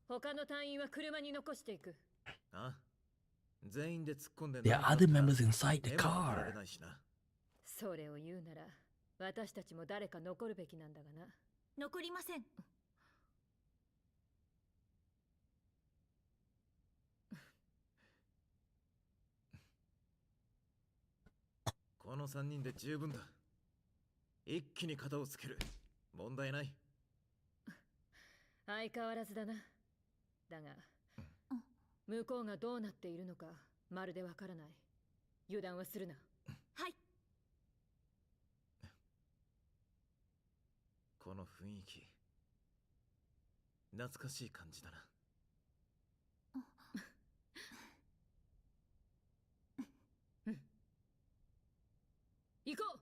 他の隊員は車に残していく。あ、全員で突っ込んで。 There are other members inside the car. それを言うなら、私たちも誰か残るべきなんだがな。残りません。この3人で十分だ。一気に肩をつける。問題ない。相変わらずだな。だが、向こうがどうなっているのかまるでわからない。油断はするな。はい。この雰囲気、懐かしい感じだな。行こう。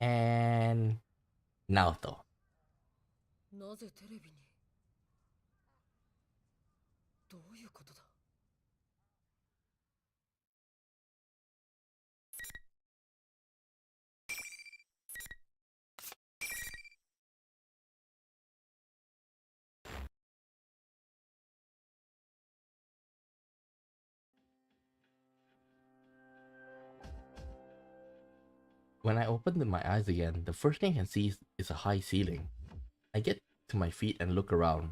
And Naoto. なぜテレビに？どういうことだ？ When I open my eyes again, the first thing I can see is a high ceiling. I get to my feet and look around.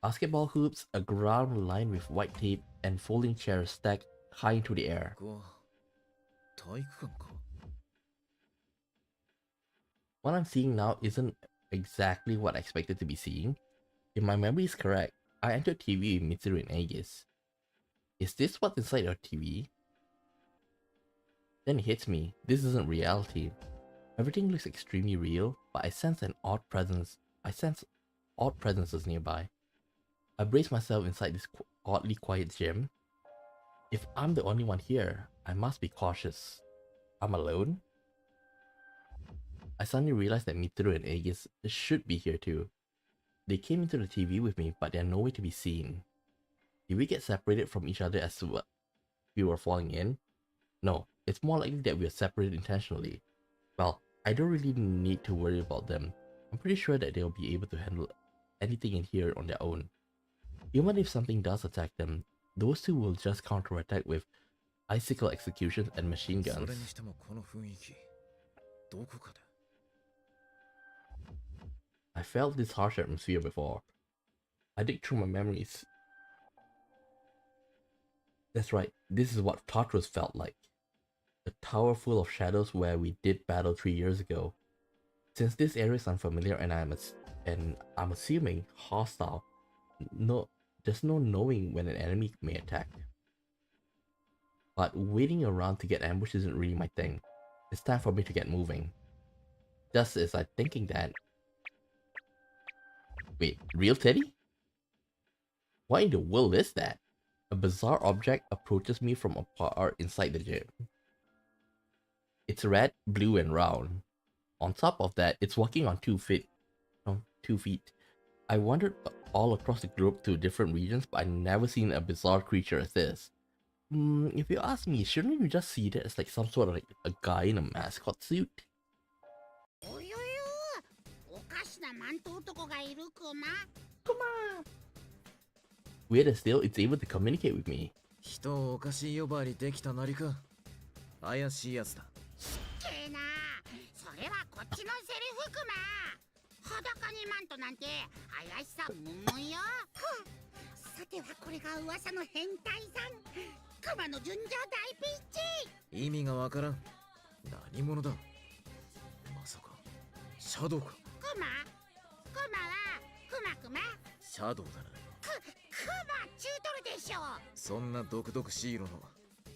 Basketball hoops, a ground lined with white tape, and folding chairs stacked high into the air. ここは体育館か。 What I'm seeing now isn't exactly what I expected to be seeing. If my memory is correct, I entered TV with Mitsuru and Aegis. Is this what's inside your TV? Then it hits me, this isn't reality. Everything looks extremely real, but I sense an odd presence. I sense odd presences nearby. I brace myself inside this oddly quiet gym. If I'm the only one here, I must be cautious. I'm alone? I suddenly realized that Mitsuru and Aegis should be here too. They came into the TV with me, but they're nowhere to be seen. Did we get separated from each other as we were falling in? No, it's more likely that we were separated intentionally. Well, I don't really need to worry about them. I'm pretty sure that they'll be able to handle anything in here on their own. Even if something does attack them, those two will just counterattack with icicle executions and machine それ guns. にしてもこの雰囲気、どこかで。 I felt this harsh atmosphere before. I dig through my memories. That's right, this is what Tartarus felt like. A tower full of shadows where we did battle 3 years ago. Since this area is unfamiliar and I'm assuming hostile, there's no knowing when an enemy may attack. But waiting around to get ambushed isn't really my thing. It's time for me to get moving. Just as I'm thinking that... Wait, real Teddy? What in the world is that? A bizarre object approaches me from afar inside the gym. It's red, blue, and round. On top of that, it's walking on 2 feet. I wandered all across the globe to different regions, but I've never seen a bizarre creature as this. If you ask me, shouldn't you just see that as like some sort of like a guy in a mascot suit? Weirder still, it's able to communicate with me. 人をおかしい呼ばわりできたなりか。怪しいやつだ。けーな、それはこっちのセリフクマ。裸にマントなんて怪しさムンムンよ。さてはこれが噂の変態さん。クマの純情大ピンチ。意味がわからん。何者だ。まさかシャドウか。クマはクマ。シャドウだな。クマチュートルでしょ。そんな毒々しい色の、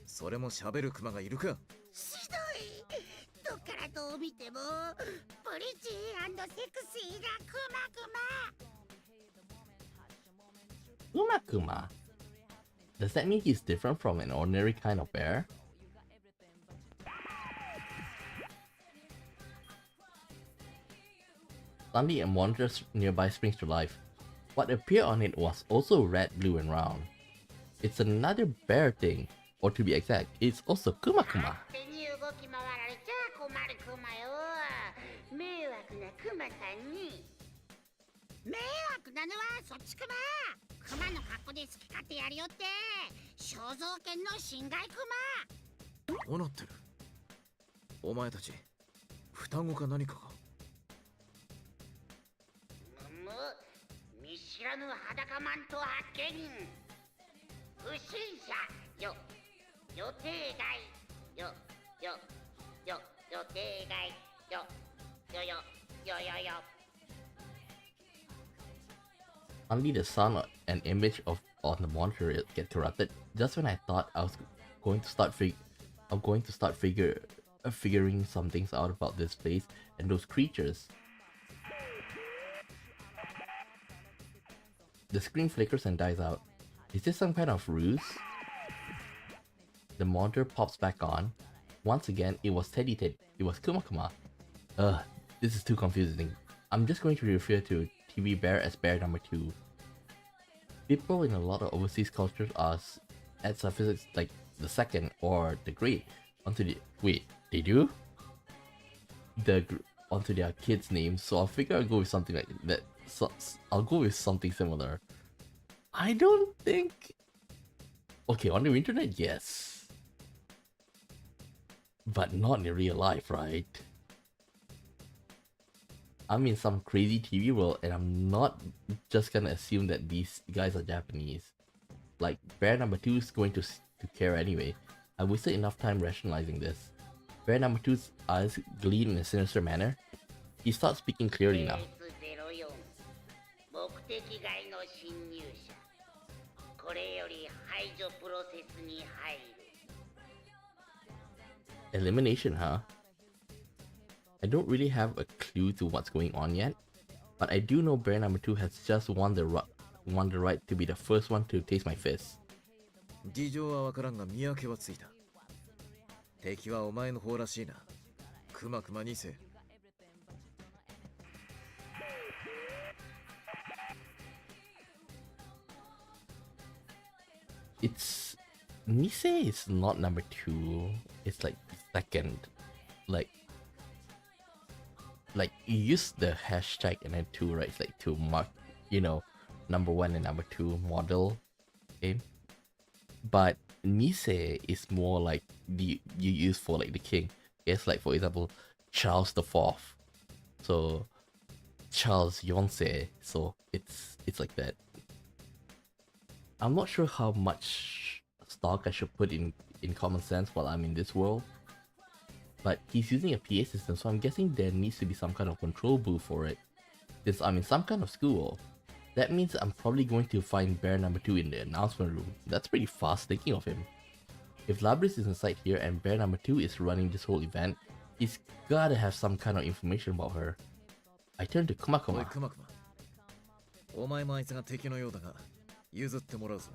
それも喋るクマがいるか。ひどい。どっからどう見てもプリチー&セクシーなクマ。 Kuma? Does that mean he's different from an ordinary kind of bear? Suddenly a monitor nearby springs to life. What appeared on it was also red, blue, and round. It's another bear thing, or to be exact, it's also Kuma. 勝手に動き回られちゃ困るクマよ。迷惑なクマさんに。迷惑なのはそっちクマ。クマの格好で好き勝手やりよって。肖像権の侵害クマ。どうなってる。お前たち双子か何かか。見知らぬ裸マント発見。不審者よ。予定外よ予定外よ。 Suddenly the sound and image on the monitor get interrupted just when I thought I was going to start figuring some things out about this place and those creatures. The screen flickers and dies out. Is this some kind of ruse? The monitor pops back on. Once again, it was It was Kuma. This is too confusing. I'm just going to refer to TV Bear as Bear number 2. People in a lot of overseas cultures add suffixes like the second or the great onto the they do? Onto their kids' names, so I'll figure I'll go with something like that. So I'll go with something similar. I don't think. Okay, on the internet, yes, but not in real life, right? I'm in some crazy TV world, and I'm not just gonna assume that these guys are Japanese. Like, bear number 2 is going to care anyway. I wasted enough time rationalizing this. Bear number 2's eyes gleam in a sinister manner. He starts speaking clearly now. 目的外の侵入者。これより排除プロセスに入る。 Elimination, huh? I don't really have a clue to what's going on yet, but I do know bear number 2 has just won the right to be the first one to taste my fist. 事情はわからんが見分けはついた。敵はお前の方らしいな。くまくま2世。It's Nisei is not number 2. It's like second. Like you use the hashtag and then 2, right? It's like to mark, you know, number 1 and number 2 model. Okay. But Nisei is more like you use for like the king. It's like, for example, Charles the 4th. So Charles Yonsei. So it's like that. I'm not sure how much stock I should put in common sense while I'm in this world. But he's using a PA system, so I'm guessing there needs to be some kind of control booth for it. Since I'm in some kind of school, that means I'm probably going to find bear number 2 in the announcement room. That's pretty fast thinking of him. If Labris is inside here and bear number 2 is running this whole event, he's gotta have some kind of information about her. I turn to Kumakuma. おい、クマクマ。お前もあいつが敵のようだが、譲ってもらうぞ。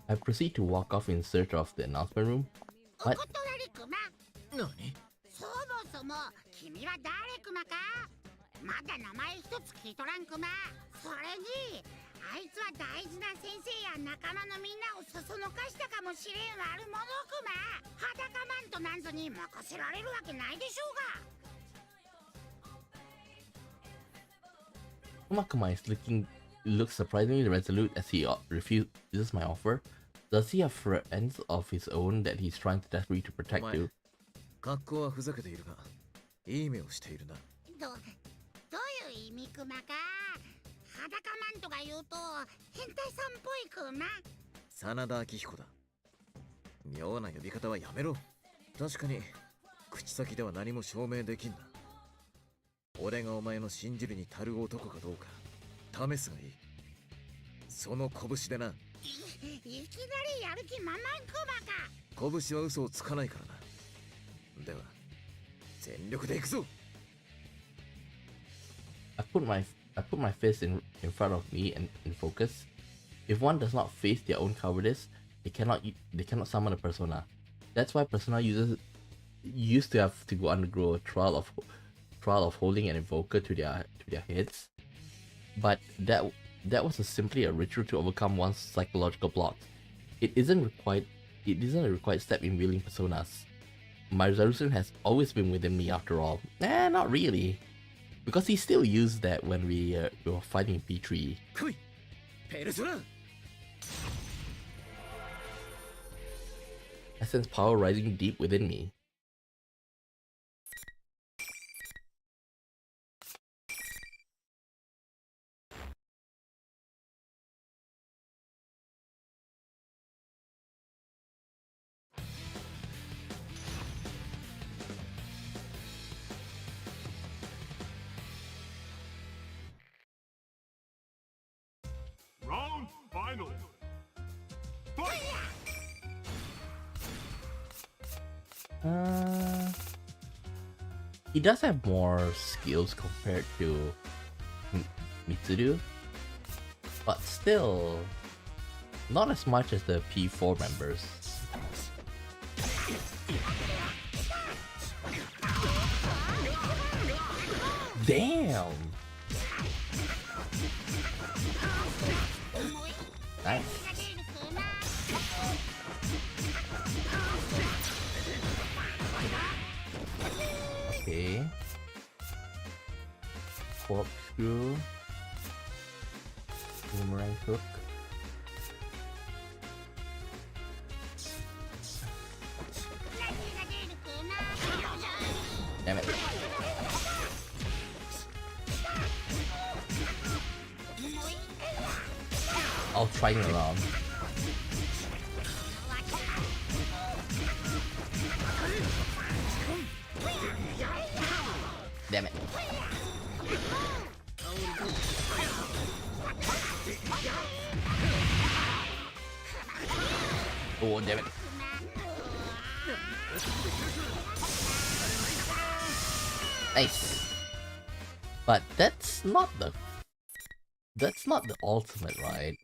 I proceed to walk off in search of the announcement room. お断りクマ。何？そもそも君は誰クマか。まだ名前一つ聞いとらんクマ。それにあいつは大事な先生や仲間のみんなをそそのかしたかもしれん悪者クマ。裸マントなんぞに任せられるわけないでしょうが。Kumakuma looks surprisingly resolute as he refuses my offer. Does he have friends of his own that he's trying to desperately to protect too? 格好はふざけているが、いい目をしているな。どういう意味クマか。裸マントが言うと変態さんっぽいクマ。真田明彦だ。妙な呼び方はやめろ。確かに口先では何も証明できんな。俺がお前の信じるに足る男かどうか試すがいい。その拳でな。いきなりやる気満々クマか。拳は嘘をつかないからな。では全力で行くぞ。I put my fist in front of me and in focus. If one does not face their own cowardice, they cannot summon a persona. That's why persona users used to have to go undergo a trial of holding an invoker to their heads. But that was simply a ritual to overcome one's psychological blocks. It isn't a required step in wielding personas. My resolution has always been within me after all. Not really. Because he still used that when we were fighting P3. 来い、ペルソナ。I sense power rising deep within me. Round final. Fight! He does have more skills compared to Mitsuru, but still not as much as the P4 members. Damn! Nice. Okay. Corkscrew. Boomerang hook. Damn it. all trying around. Damn it. Oh, damn it. Nice. But that's not the ultimate, right?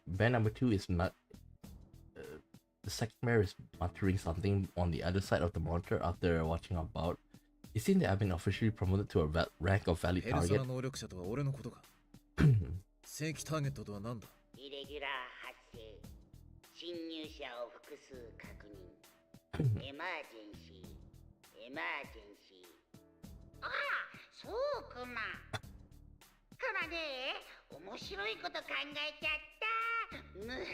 Bear number 2 is not. The second bear is muttering something on the other side of the monitor after watching our bout. It seems that I've been officially promoted to a rank of valid target. 正規ターゲットとは何だ？イレギュラー発生。侵入者を複数確認。エマージェンシー。エマージェンシー。ああ、そうクマ。クマね、面白いこと考えちゃった。むふふ。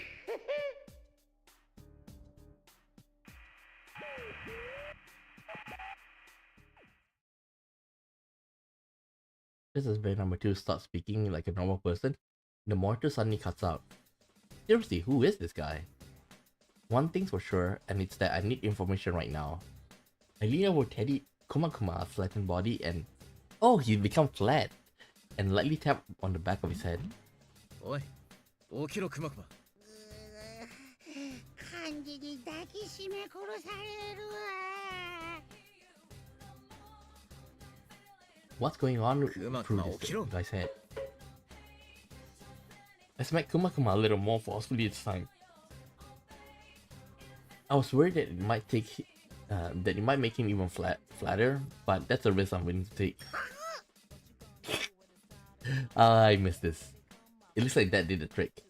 Just as bear number 2 starts speaking like a normal person, the monitor suddenly cuts out. Seriously, who is this guy? One thing's for sure, and it's that I need information right now. I lean over Teddy Kumakuma's flattened body and... Oh, he's become flat! And lightly tap on the back of his head. Oi, 起きろクマクマ。感じに抱きしめ殺されるわ。What's going on through this guy's head? I smacked Kumakuma a little more forcefully this time. I was worried that it might make him even flatter, but that's a risk I'm willing to take. I missed this. It looks like that did the trick.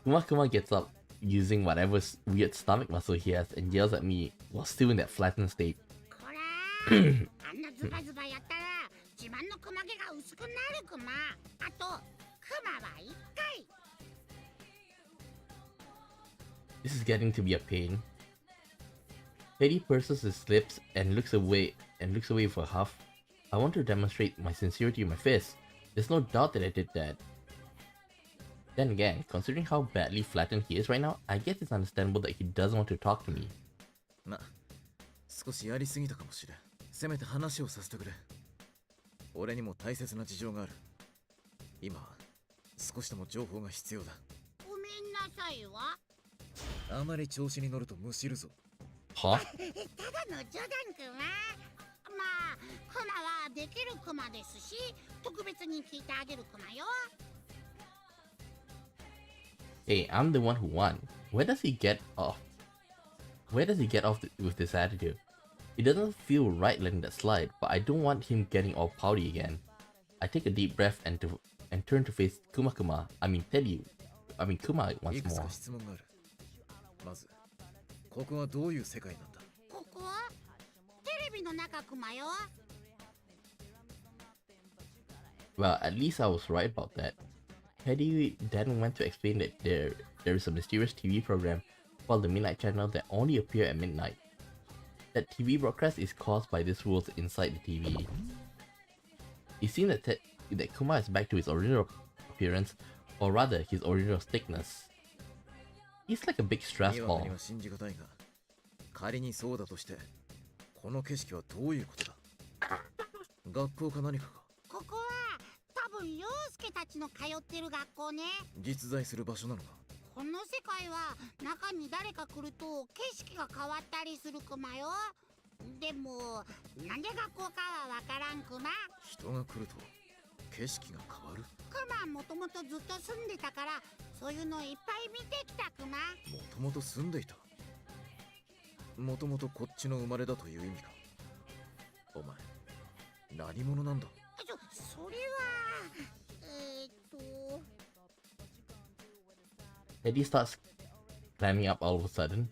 Kumakuma gets up, using whatever weird stomach muscle he has, and yells at me while still in that flattened state. This is getting to be a pain. Teddy purses his lips and looks away for a huff. I want to demonstrate my sincerity with my fist. There's no doubt that I did that. Then again, considering how badly flattened he is right now, I guess it's understandable that he doesn't want to talk to me. ま、少しやりすぎたかもしれん。せめて話をさせてくれ。俺にも大切な事情がある。今、少しでも情報が必要だ。ごめんなさいわ。あまり調子に乗るとむしるぞ。は？ただの冗談くま。まあ、クマはできるクマですし、特別に聞いてあげるクマよ。Hey, I'm the one who won. Where does he get off with this attitude? It doesn't feel right letting that slide, but I don't want him getting all pouty again. I take a deep breath and turn to face Kuma once more. いくつか質問がある。まず、ここはどういう世界なんだ？ここはテレビの中クマよ。Well, at least I was right about that. Teddy then went to explain that there is a mysterious TV program called the Midnight Channel that only appears at midnight. That TV broadcast is caused by these rules inside the TV. It seems that Kuma is back to his original appearance, or rather his original thickness. He's like a big stress ball. 仮にそうだとして、この景色はどういうことだ？学校か何かか？ここは多分陽介たちの通ってる学校ね。実在する場所なのか？この世界は中に誰か来ると景色が変わったりするクマよ。でもなんで学校かはわからんクマ。人が来ると景色が変わる？クマもともとずっと住んでたからそういうのいっぱい見てきたクマ。もともと住んでいた。もともとこっちの生まれだという意味か。お前何者なんだ？それはEddie starts climbing up all of a sudden.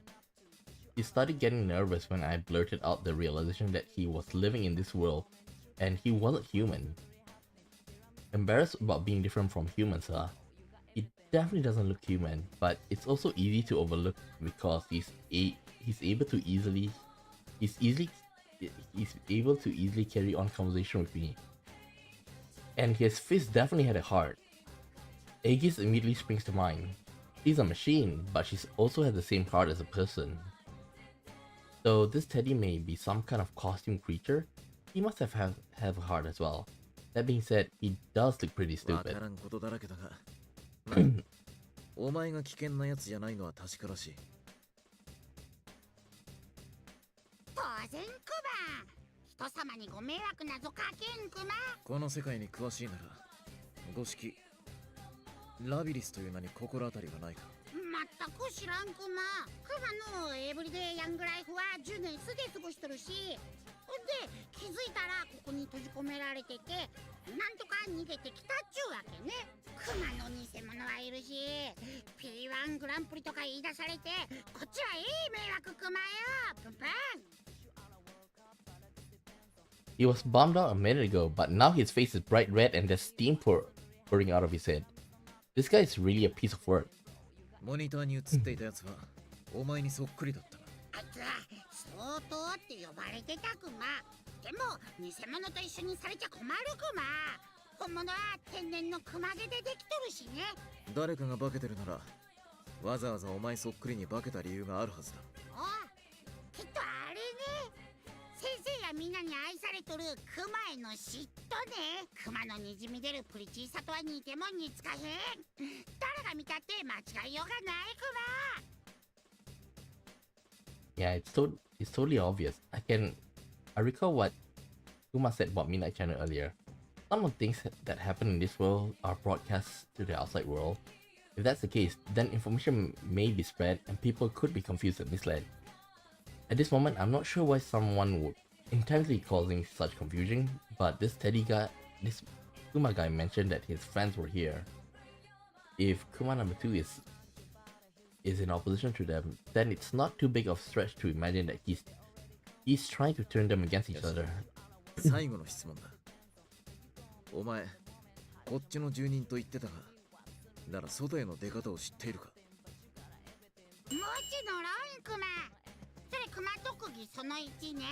He started getting nervous when I blurted out the realization that he was living in this world and he wasn't human. Embarrassed about being different from humans, he definitely doesn't look human, but it's also easy to overlook because he's able to easily carry on conversation with me. And his face definitely had a heart. Aegis immediately springs to mind. She's a machine, but she also has the same heart as a person. So this teddy may be some kind of costume creature, he must have a heart as well. That being said, he does look pretty stupid. お前が危険なやつじゃないのは確からしい。当然クマ。人様にご迷惑なぞかけんクマ。この世界に詳しいなら、五色ラビリスという名に心当たりがないか。全く知らんクマ。クマのエブリデイヤングライフは10年すで過ごしとるし。で、気づいたらここに閉じ込められてて、なんとか逃げてきたっちゅうわけね。クマの偽物はいるし、P-1 グランプリとか言い出されて、こっちはいい迷惑クマよ。プンプン。He was bummed out a minute ago, but now his face is bright red and there's steam pouring out of his head. This guy is really a piece of work. モニターに映っていたやつはお前にそっくりだったな。あいつは相当って呼ばれてたクマ。でも偽物と一緒にされちゃ困るクマ。本物は天然のクマ毛でできとるしね。誰かが化けてるならわざわざお前そっくりに化けた理由があるはずだ。おきっとあれね。先生やみんなに愛されとるクマへの嫉妬ね。クマのにじみ出るプリチーさとは似ても似つかへん。誰が見たって間違いようがないクマ。Yeah, it's totally obvious. I recall what Kuma said about Midnight Channel earlier. Some of the things that happen in this world are broadcast to the outside world. If that's the case, then information may be spread and people could be confused and misled. At this moment, I'm not sure why someone would intentionally causing such confusion, but this Kuma guy mentioned that his friends were here. If Kuma number 2 is in opposition to them, then it's not too big of a stretch to imagine that he's trying to turn them against each other. 最後の質問だ。お前、こっちの住人と言ってたが、なら外への出方を知っているか。もちろんクマ。それクマ特技その1ね。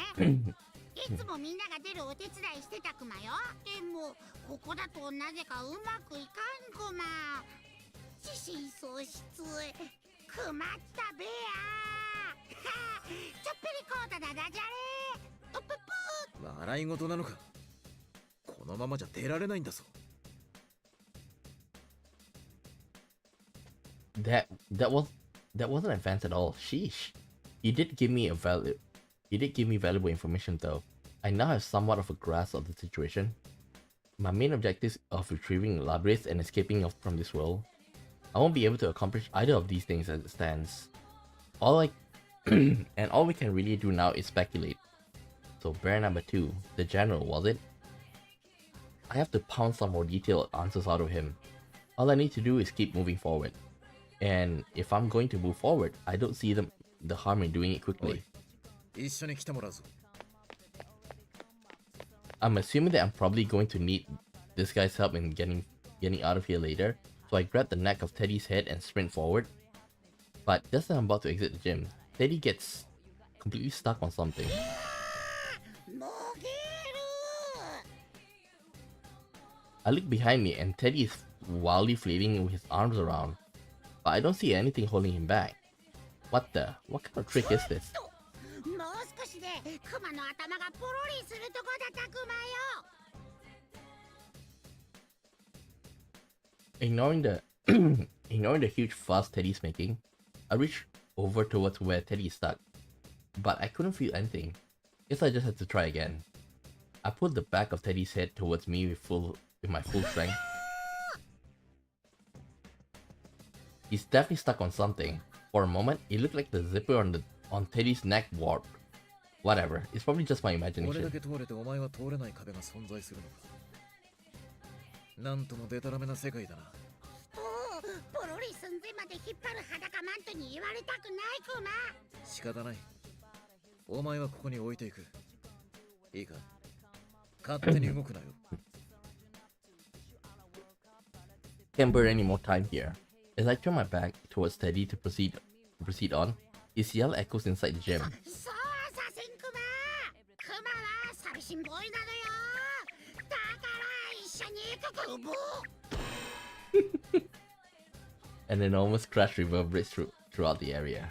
いつもみんなが出るお手伝いしてたクマよ。でもここだとなぜかうまくいかんクマ。自信喪失。困ったべや。ちょっぴりこうただダジャレ。うぷぷ。笑い事なのか。このままじゃ出られないんだぞ。That wasn't advanced at all. Sheesh. He did give me valuable information though. I now have somewhat of a grasp of the situation. My main objective of retrieving Labris and escaping from this world. I won't be able to accomplish either of these things as it stands. All we can really do now is speculate. So bear number 2, the general, was it? I have to pound some more detailed answers out of him. All I need to do is keep moving forward. And if I'm going to move forward, I don't see the harm in doing it quickly. I'm assuming that I'm probably going to need this guy's help in getting out of here later, so I grab the neck of Teddy's head and sprint forward. But just as I'm about to exit the gym, Teddy gets completely stuck on something. I look behind me and Teddy is wildly flailing with his arms around, but I don't see anything holding him back. What kind of trick is this? Ignoring the huge fuss Teddy's making, I reach over towards where Teddy is stuck, but I couldn't feel anything. Guess I just had to try again. I pulled the back of Teddy's head towards me with my full strength. He's definitely stuck on something. For a moment, it looked like the zipper on Teddy's neck warped. Whatever, it's probably just my imagination. なんともデタラメな世界だな。ポロリ寸前まで引っ張る裸マントに言われたくないクマ。仕方ない。お前はここに置いていく。いいか、勝手に動くなよ。Can't burn any more time here. As I turn my back towards Teddy to proceed on, his yell echoes inside the gym. そうはさせんクマ。クマは寂しんぼいなのよ。だから一緒に行くクボ。An enormous crash reverberates throughout the area.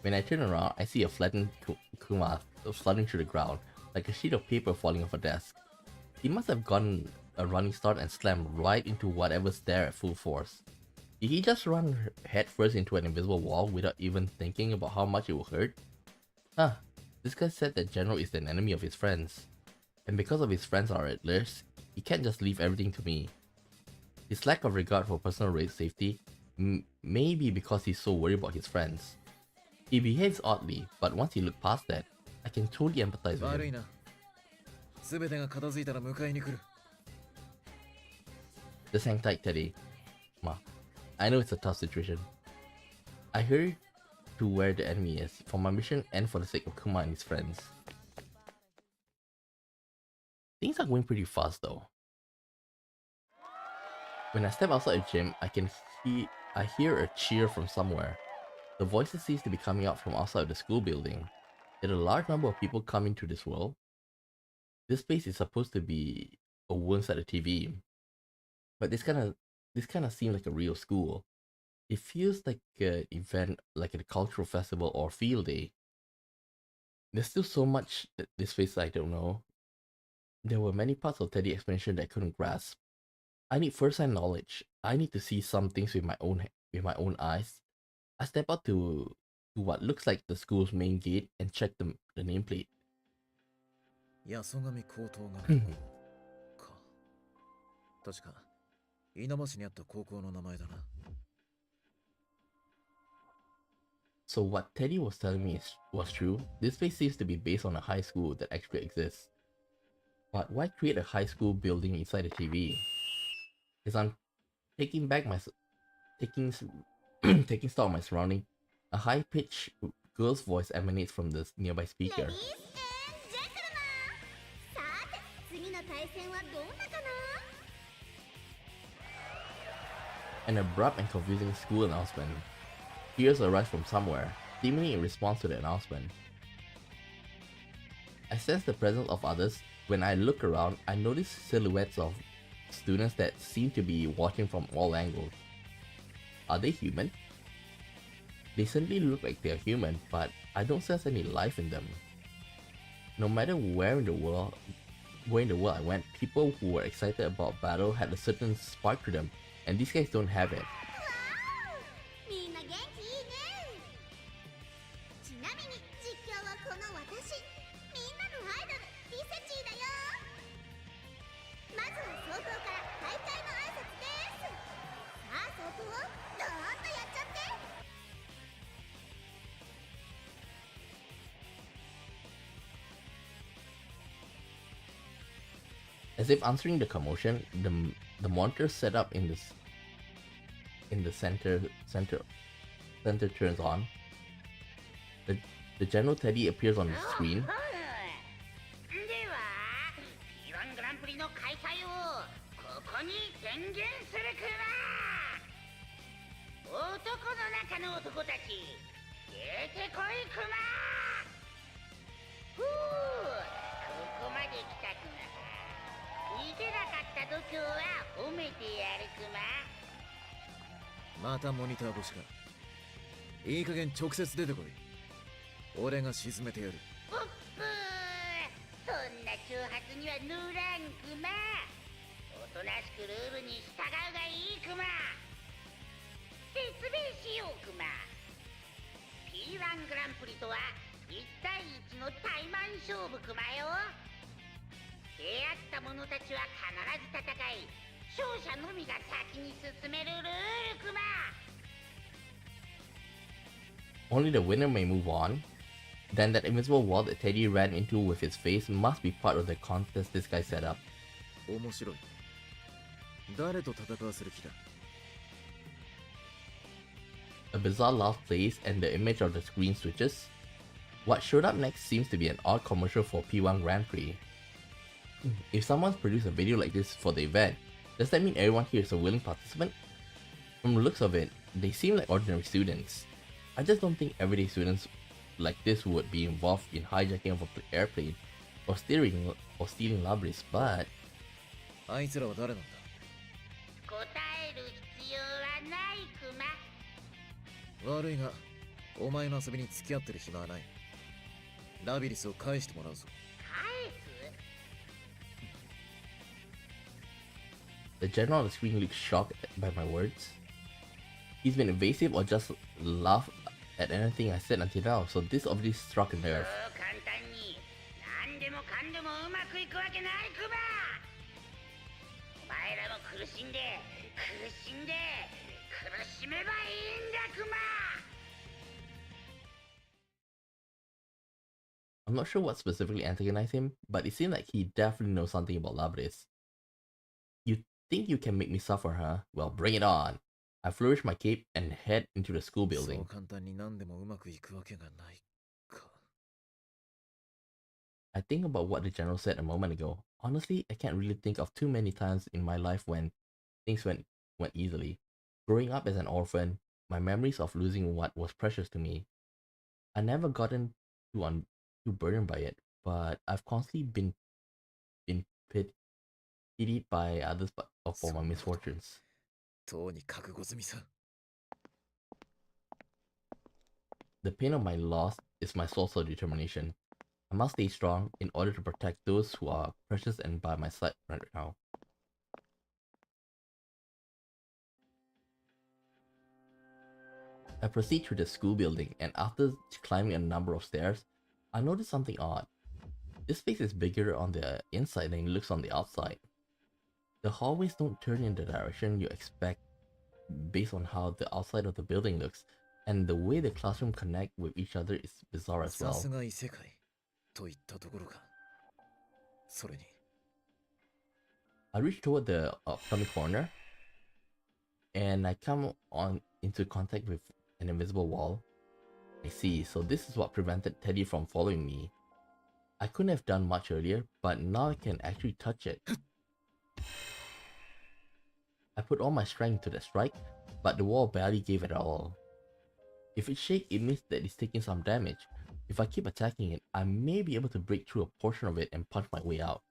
When I turn around, I see a flattened Kuma flooding through the ground, like a sheet of paper falling off a desk. He must have gotten a running start and slammed right into whatever's there at full force. Did he just run headfirst into an invisible wall without even thinking about how much it will hurt? Huh, this guy said that General is an enemy of his friends. And because of his friends are ATLUS, he can't just leave everything to me. His lack of regard for personal safety may be because he's so worried about his friends. He behaves oddly, but once you look past that, I can totally empathize with him. 全てが片付いたら迎えに来る。 Just hang tight, Teddy. Ma, I know it's a tough situation. I hurry to where the enemy is, for my mission and for the sake of Kuma and his friends. Things are going pretty fast though. When I step outside the gym, I hear a cheer from somewhere. The voices seem to be coming out from outside the school building. Did a large number of people come into this world? This place is supposed to be a world inside the TV, but this kind of seems like a real school. It feels like an event, like a cultural festival or field day. There's still so much that this place I don't know. There were many parts of Teddy's explanation that I couldn't grasp. I need first-hand knowledge. I need to see some things with my own eyes. I step out to what looks like the school's main gate and check the nameplate. 八十神高等学校か。確か稲葉市にあった高校の名前だな。So what Teddy was telling me was true. This place seems to be based on a high school that actually exists. But why create a high school building inside a TV? As I'm taking stock of my surrounding, a high-pitched girl's voice emanates from the nearby speaker. An abrupt and confusing school announcement. Cheers arise from somewhere, seemingly in response to the announcement. I sense the presence of others. When I look around, I notice silhouettes of students that seem to be watching from all angles. Are they human? They certainly look like they are human, but I don't sense any life in them. No matter where in the world I went, people who were excited about battle had a certain spark to them, and these guys don't have it. As if answering the commotion, the monitor set up in the center turns on. The General Teddy appears on the screen. では P-1 グランプリの開催をここに宣言するクマ。男の中の男たち、出てこいクマ。ふう、ここまで来たクマ。いけなかった度胸は褒めてやるクマ。またモニター越しか。いい加減直接出てこい。俺が沈めてやる。ポップー、そんな挑発には乗らんクマ。おとなしくルールに従うがいいクマ。説明しようクマ。P-1 グランプリとは1対1の対マン勝負クマよ。出会った者たちは必ず戦い、勝者のみが先に進めるルールクマ。 Only the winner may move on. Then that invisible wall that Teddy ran into with his face must be part of the contest this guy set up. 面白い。誰と戦わせる気だ。 A bizarre laugh plays and the image of the screen switches. What showed up next seems to be an odd commercial for P-1 Grand Prix. If someone's produced a video like this for the event, does that mean everyone here is a willing participant? From the looks of it, they seem like ordinary students. I just don't think everyday students like this would be involved in hijacking of an airplane or stealing libraries, but あいつらは誰なんだ？答える必要はないクマ。悪いが、お前の遊びに付き合ってる暇はない。ラビリスを返してもらうぞ。返す？ the general on the screen looks shocked by my words. He's been evasive or just laughed at anything I said until now, so this obviously struck a nerve. そう簡単に何でもかんでもうまくいくわけないクマ。お前らも苦しんで苦しめばいいんだクマ。I'm not sure what specifically antagonized him, but it seemed like he definitely knows something about Labris. You think you can make me suffer, huh? Well, bring it on. I flourish my cape and head into the school そう building. 簡単に何でもうまくいくわけがないか。 I think about what the general said a moment ago. Honestly, I can't really think of too many times in my life when things went easily. Growing up as an orphan, my memories of losing what was precious to me. I never gotten too burdened by it, but I've constantly been pitied by others for my misfortunes. とうに覚悟済みさ。 The pain of my loss is my source of determination. I must stay strong in order to protect those who are precious and by my side right now. I proceed through the school building, and after climbing a number of stairs, I notice something odd. This space is bigger on the inside than it looks on the outside. The hallways don't turn in the direction you expect based on how the outside of the building looks, and the way the classroom connect with each other is bizarre as さ well. すが異世界といったところか。それに。 I reach toward the upcoming corner, and I come on into contact with an invisible wall. I see, so this is what prevented Teddy from following me. I couldn't have done much earlier, but now I can actually touch it. I put all my strength into the strike, but the wall barely gave it at all. If it shakes, it means that it's taking some damage. If I keep attacking it, I may be able to break through a portion of it and punch my way out.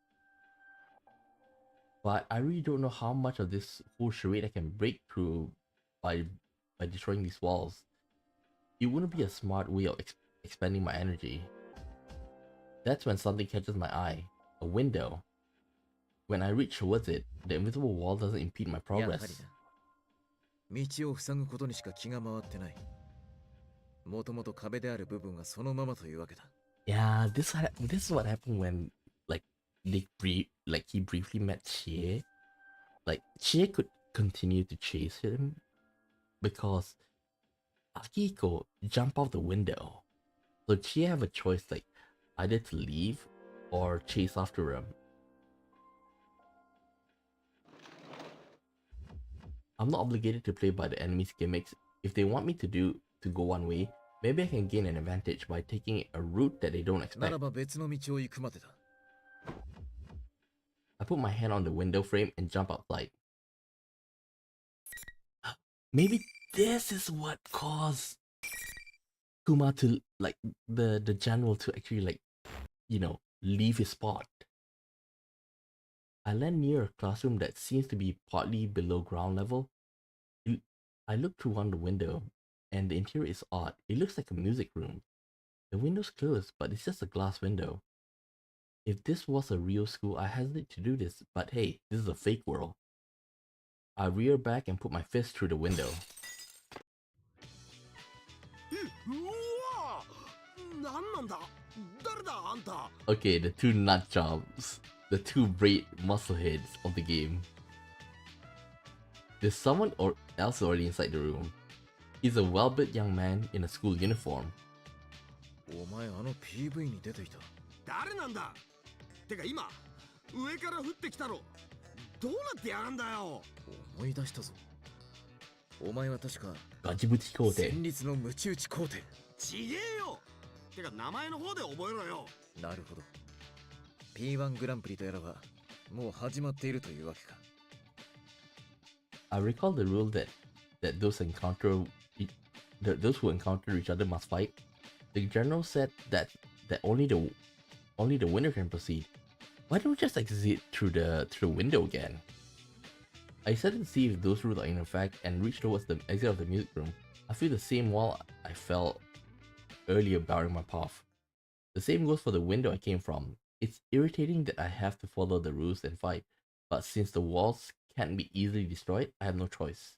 But I really don't know how much of this whole charade I can break through by destroying these walls. It wouldn't be a smart way of expending my energy. That's when something catches my eye. A window. When I reach towards it, the invisible wall doesn't impede my やはり progress. な。道を塞ぐことにしか気が回ってない。もともと壁である部分がそのままというわけだ。 Yeah, this is what happened when he briefly met Chie. Like Chie could continue to chase him because Akiko jumped out the window. So Chie have a choice like either to leave or chase after him. I'm not obligated to play by the enemy's gimmicks. If they want me to go one way, maybe I can gain an advantage by taking a route that they don't な expect. らば別の道を行くまでだ。 I put my hand on the window frame and jump outside. Maybe this is what caused Kuma to the general to actually leave his spot. I land near a classroom that seems to be partly below ground level. I look through one window, and the interior is odd. It looks like a music room. The window's closed, but it's just a glass window. If this was a real school, I hesitate to do this, but hey, this is a fake world. I rear back and put my fist through the window. うわなんなんだ誰だあんた Okay, the two nut jobs. The two great muscle heads of the game. There's someone else already inside the room. He's a well-built young man in a school uniform. お前あの PV に出ていた。誰なんだてか今上から降ってきたろどうなってやがんだよ思い出したぞ。お前は確かガチブチ皇帝。戦慄のムチ打ち皇帝。ちげえよてか名前の方で覚えろよ。なるほど。P-1 グランプリとやらはもう始まっているというわけか。I recall the rule that those who encounter each other must fight. The general said that only the winner can proceed. Why don't we just exit through the window again? I decided to see if those rules are in effect and reached towards the exit of the music room. I feel the same wall I felt earlier barring my path. The same goes for the window I came from. It's irritating that I have to follow the rules and fight, but since the walls can't be easily destroyed, I have no choice.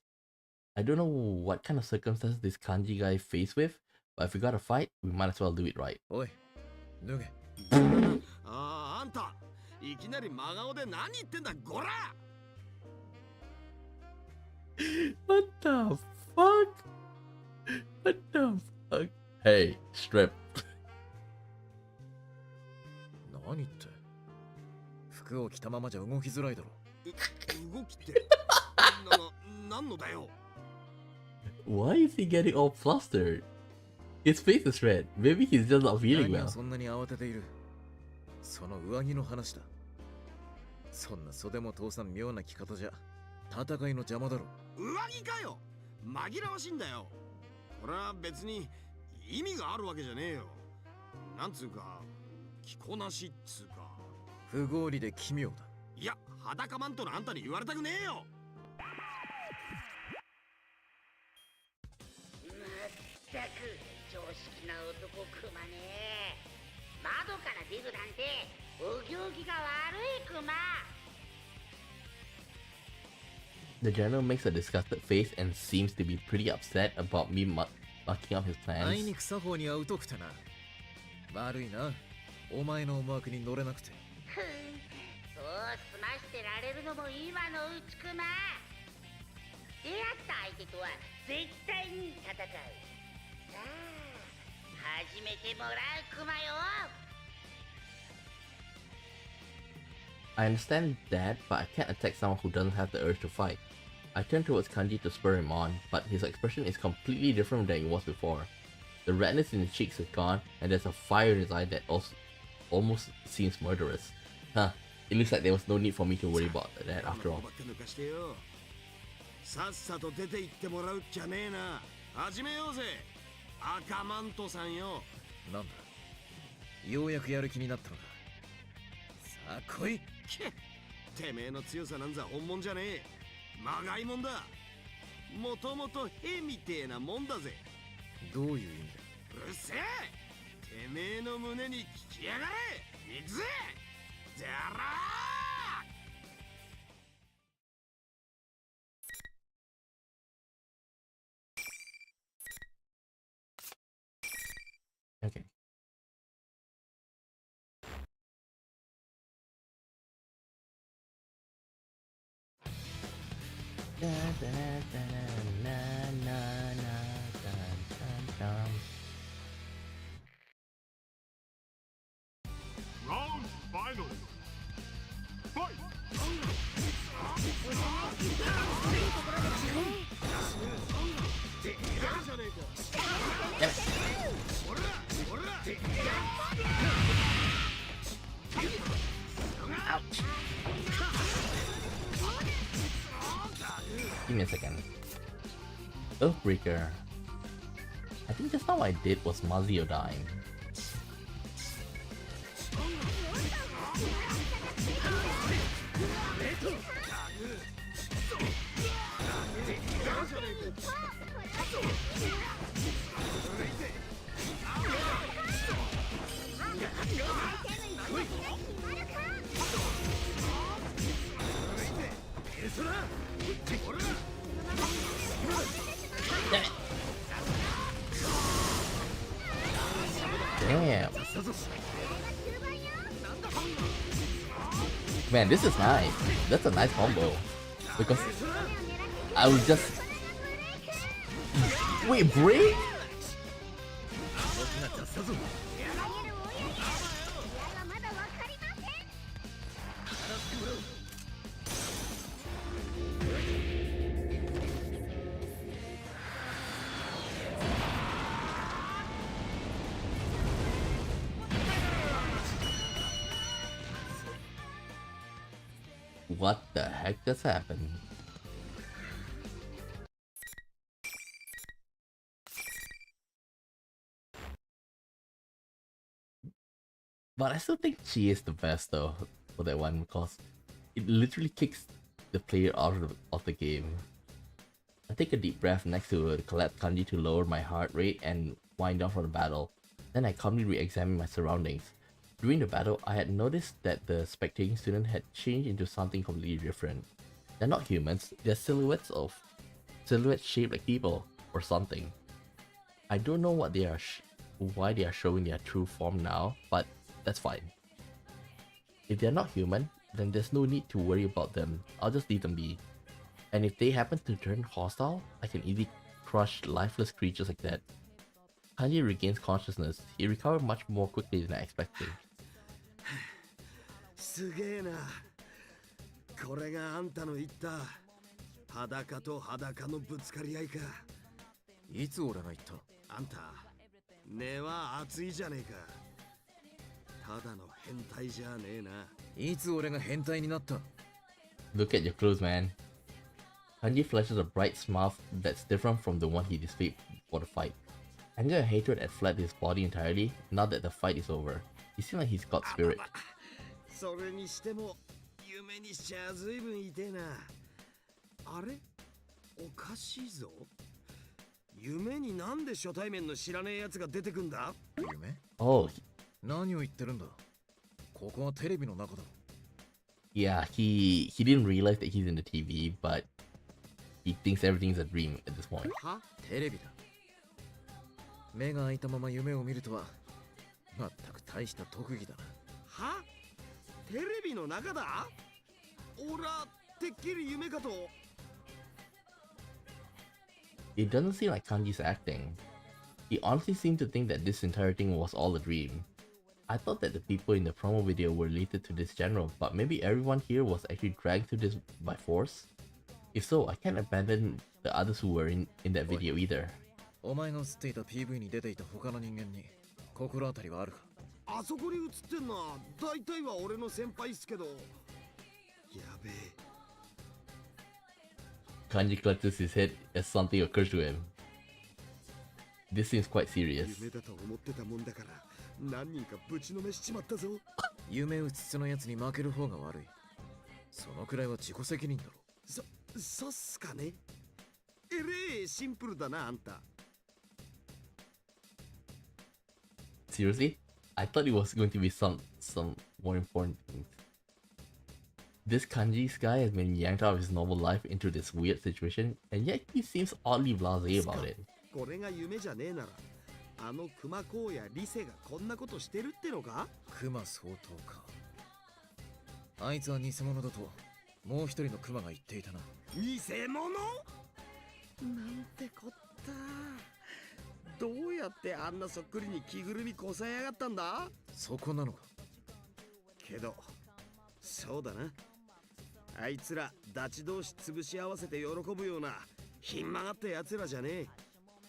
I don't know what kind of circumstances this kanji guy faced with, but if we gotta fight, we might as well do it right. おい、脱げ。あんた、いきなり真顔で何言ってんだ、ゴラWhat the fuck? What the fuck? Hey, strip. 何って服を着たままじゃ動きづらいだろ。動きって何のだよ。 Why is he getting all flustered? His face is red. Maybe he's just not feeling 何 well. をそんなに慌てている。その上着の話だ。そんな袖も通さん妙な着方じゃ戦いの邪魔だろ。上着かよ。紛らわしいんだよ。これは別に意味があるわけじゃねえよ。なんつうか着こなしっつうか。不合理で奇妙だ。いや、裸マントのあんたに言われたくねえよ。まったく常識な男クマね。窓から出るなんてお行儀が悪いクマ。The general makes a disgusted face and seems to be pretty upset about me mucking up his あい plans. にく作法には疎くてな。悪いな。お前の思惑に乗れなくて。ふん、そう済ましてられるのも今のうちクマ。出会った相手とは絶対に戦う。さあ、始めてもらうクマよ。I understand that, but I can't attack someone who doesn't have the urge to fight. I turn towards Kanji to spur him on, but his expression is completely different than it was before. The redness in his cheeks is gone, and there's a fire in his eye that almost seems murderous. Huh, it looks like there was no need for me to worry about that after all. さっさと出て行ってもらうっきゃねえな。始めようぜ。赤マントさんよ。なんだ、ようやくやる気になったのか。さあ来い。てめえの強さなんざ本物じゃねえ。まがいもんだ。もともとへみてえなもんだぜ。どういう意味だ。うるせえ。てめえの胸に聞きやがれ。行くぜ。じゃらー。 Okay. Da, da, da, na, na, na, dun, dun, dun. Round final. Fight. Ouch. Give me a second. Earthbreaker. I think just now I did was Mazio dying. Damn. Man, this is nice. That's a nice combo. Because I was just... Wait, break? What the heck just happened? But I still think she is the best though for that one because it literally kicks the player out of the game. I take a deep breath next to the collapsed kanji to lower my heart rate and wind down for the battle. Then I calmly re-examine my surroundings. During the battle, I had noticed that the spectating student had changed into something completely different. They're not humans, they're silhouettes shaped like people or something. I don't know what they are why they are showing their true form now, but that's fine. If they're not human, then there's no need to worry about them. I'll just leave them be. And if they happen to turn hostile, I can easily crush lifeless creatures like that. Kanji regains consciousness. He recovered much more quickly than I expected. すげえな。これがあんたの言った裸と裸のぶつかり合いか。いつ俺が言った？あんた根は熱いじゃねえか。ただの変態じゃねえな。いつ俺が変態になった？ Look at your clothes, man. Kanji flashes a bright smile that's different from the one he displayed before the fight. Anger and hatred had fled his body entirely now that the fight is over. He seems like he's got spirit. それにしても夢にしちゃずいぶん痛えな。あれおかしいぞ。夢になんで初対面の知らねえやつが出てくんだ？夢？ Oh, 何を言ってるんだ？ここはテレビの中だ。yeah, he didn't realize that he's in the TV, but he thinks everything's a dream at this point. は？テレビだ。目が開いたまま夢を見るとは全く大した特技だな。は？テレビの中だ？おらてっきり夢かと。It doesn't seem like Kanji's acting. He honestly seemed to think that this entire thing was all a dream. I thought that the people in the promo video were related to this general, but maybe everyone here was actually dragged to this by force? If so, I can't abandon the others who were in that video either. お前が映っていた PV に出ていた他の人間に心当たりはあるか？あそこに映ってんのは大体は俺の先輩っすけど。やべえ。Kanji clutches his head as something occurs to him. This seems quite serious. 夢だと思ってたもんだから何人かぶちのめしちまったぞ。夢うつつのやつに負ける方が悪い。そのくらいは自己責任だろ。そうっすかね。えれえシンプルだなあんた。Seriously? I thought it was going to be some more important things. This Kanji's guy has been yanked out of his normal life into this weird situation, and yet he seems oddly blasé about it. これが夢じゃねえなら、あの熊公やリセがこんなことしてるってのか？熊相当か。あいつは偽物だともう一人の熊が言っていたな。偽物？なんてこった。どうやってあんなそっくりに着ぐるみこさやがったんだ？そこなのか。けどそうだな。あいつらダチ同士潰し合わせて喜ぶようなひん曲がったやつらじゃねえ。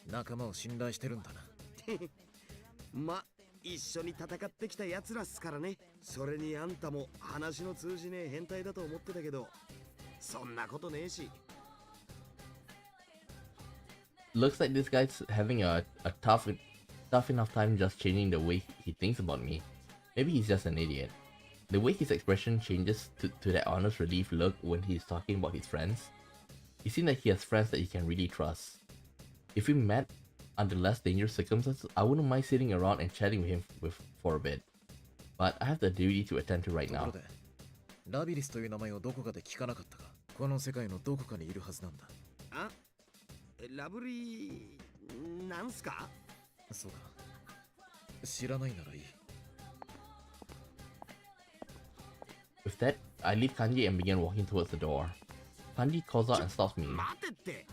仲間を信頼してるんだな。ま、一緒に戦ってきたやつらっすからね。それにあんたも話の通じねえ変態だと思ってたけど、そんなことねえし。Looks like this guy's having a tough enough time just changing the way he thinks about me. Maybe he's just an idiot. The way his expression changes to that honest relief look when he's talking about his friends. It seems like he has friends that he can really trust. If we met under less dangerous circumstances, I wouldn't mind sitting around and chatting with him for a bit. But I have the duty to attend to right now. ラビリスという名前をどこかで聞かなかったか。この世界のどこかにいるはずなんだ。あ、ラブリーなんすか？そうか。知らないならいい。With that, I leave Kanji and begin walking towards the door. Kanji calls out and stops me. 待てって。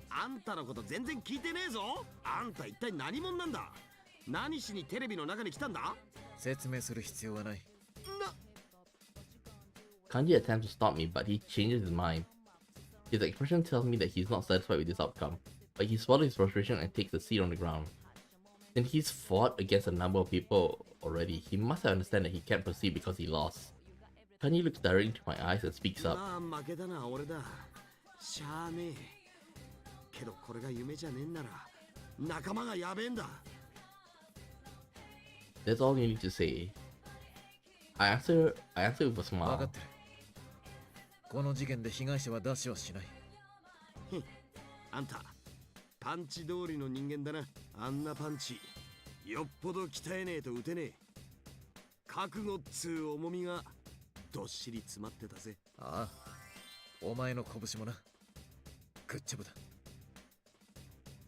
あんたのこと全然聞いてねえぞ。あんた一体何者なんだ？何しにテレビの中に来たんだ？説明する必要はない。Kanji attempts to stop me, but he changes his mind. His expression tells me that he's not satisfied with this outcome, but he swallows his frustration and takes a seat on the ground. Then he's fought against a number of people already. He must have understood that he can't proceed because he lost. Kanji looks directly into my eyes and speaks up. まあ負けたのは俺だ。しゃあねえ。けどこれが夢じゃねえんなら仲間がやべえんだ。That's all you need to say. I answer with a 分か smile. ってる。この事件で被害者は出しはしない。あんたパンチ通りの人間だな。あんなパンチよっぽど鍛えねえと打てねえ。覚悟っつう重みがどっしり詰まってたぜ。ああ、お前の拳もな。グッジョブだ。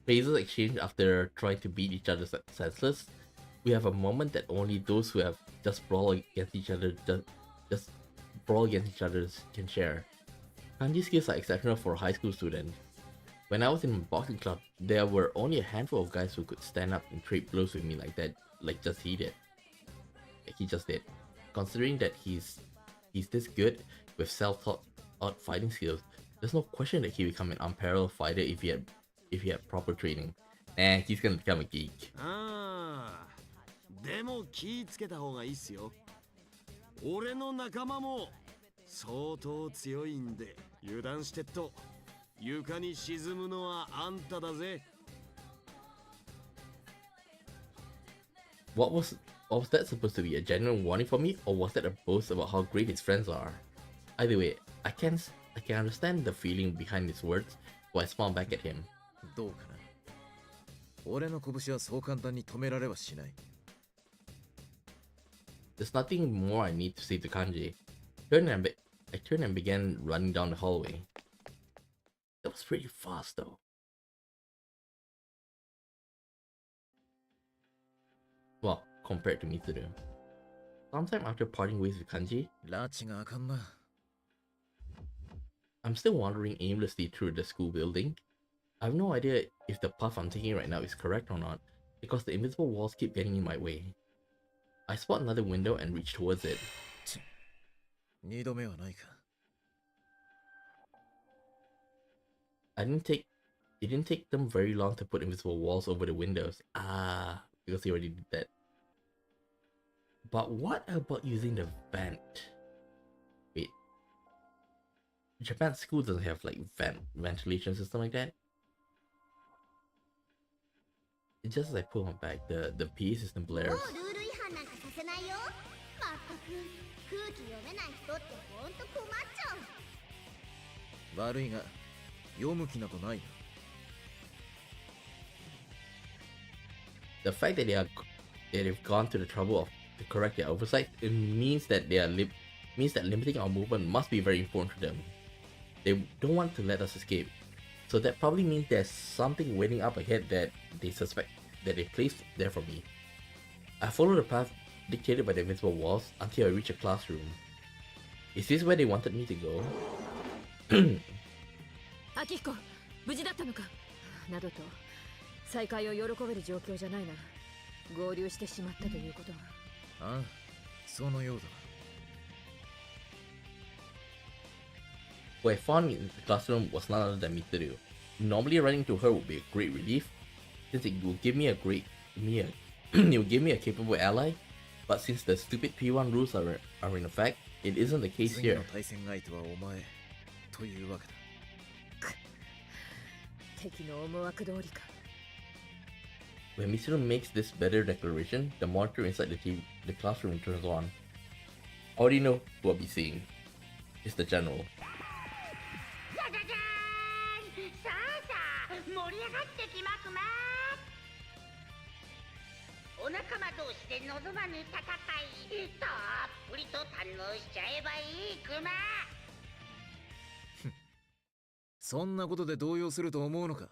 Phrases exchanged after trying to beat each other senseless. We have a moment that only those who have just brawled against each other just brawl against each other can share. Kanji skills are exceptional for a high school student. When I was in boxing club, there were only a handful of guys who could stand up and trade blows with me like that, like just he did. Like he just did. Considering that he's this good with self-taught fighting skills, there's no question that he'd become an unparalleled fighter if he had proper training. And he's gonna become a geek. ああ、でも気ぃつけた方がいいっすよ。俺の仲間も相当強いんで油断してっと床に沈むのはあんただぜ。What was that supposed to be, a genuine warning for me, or was that a boast about how great his friends are? Either way, I can understand the feeling behind his words, so I smiled back at him. どうかな。俺の拳はそう簡単に止められはしない。There's nothing more I need to say to Kanji. I turned and began running down the hallway. That was pretty fast though. Well, compared to Mitsuru. Sometime after parting ways with Kanji, 拉致があかんな。I'm still wandering aimlessly through the school building. I have no idea if the path I'm taking right now is correct or not, because the invisible walls keep getting in my way. I spot another window and reach towards it. 二度目はないか。It didn't take them very long to put invisible walls over the windows. Because he already did that. But what about using the vent? Wait. Japan's school doesn't have like ventilation system like that. It's just as I pull my back, the PA system blares. もうルール違反なんかさせないよ。まったく空気読めない人ってほんと困っちゃう。悪いが、読む気などないな。The fact that they've gone to the trouble of to correct their oversight, it means that means that limiting our movement must be very important to them. They don't want to let us escape. So that probably means there's something waiting up ahead that they suspect that they placed there for me. I follow the path dictated by the invisible walls until I reach a classroom. Is this where they wanted me to go? アキヒコ、無事だったのかなどと再会を喜べる状況じゃないな。合流してしまったということは。ああ、そのようだ。Who I found in the classroom was none other than Mitsuru. Normally running to her would be a great relief, since it will give me it will give me a capable ally, but since the stupid P-1 rules are in effect, it isn't the case 次 here. の対戦相手はお前というわけだ。敵の思惑通りか。When Mitsuru makes this better declaration, the monitor inside the classroom turns on. I already know who I'll be seeing. It's the general. じゃじゃじゃーん。さあさあ盛り上がってきますまー。お仲間同士で望まぬ戦いたっぷりと堪能しちゃえばいいクマ。そんなことで動揺すると思うのか。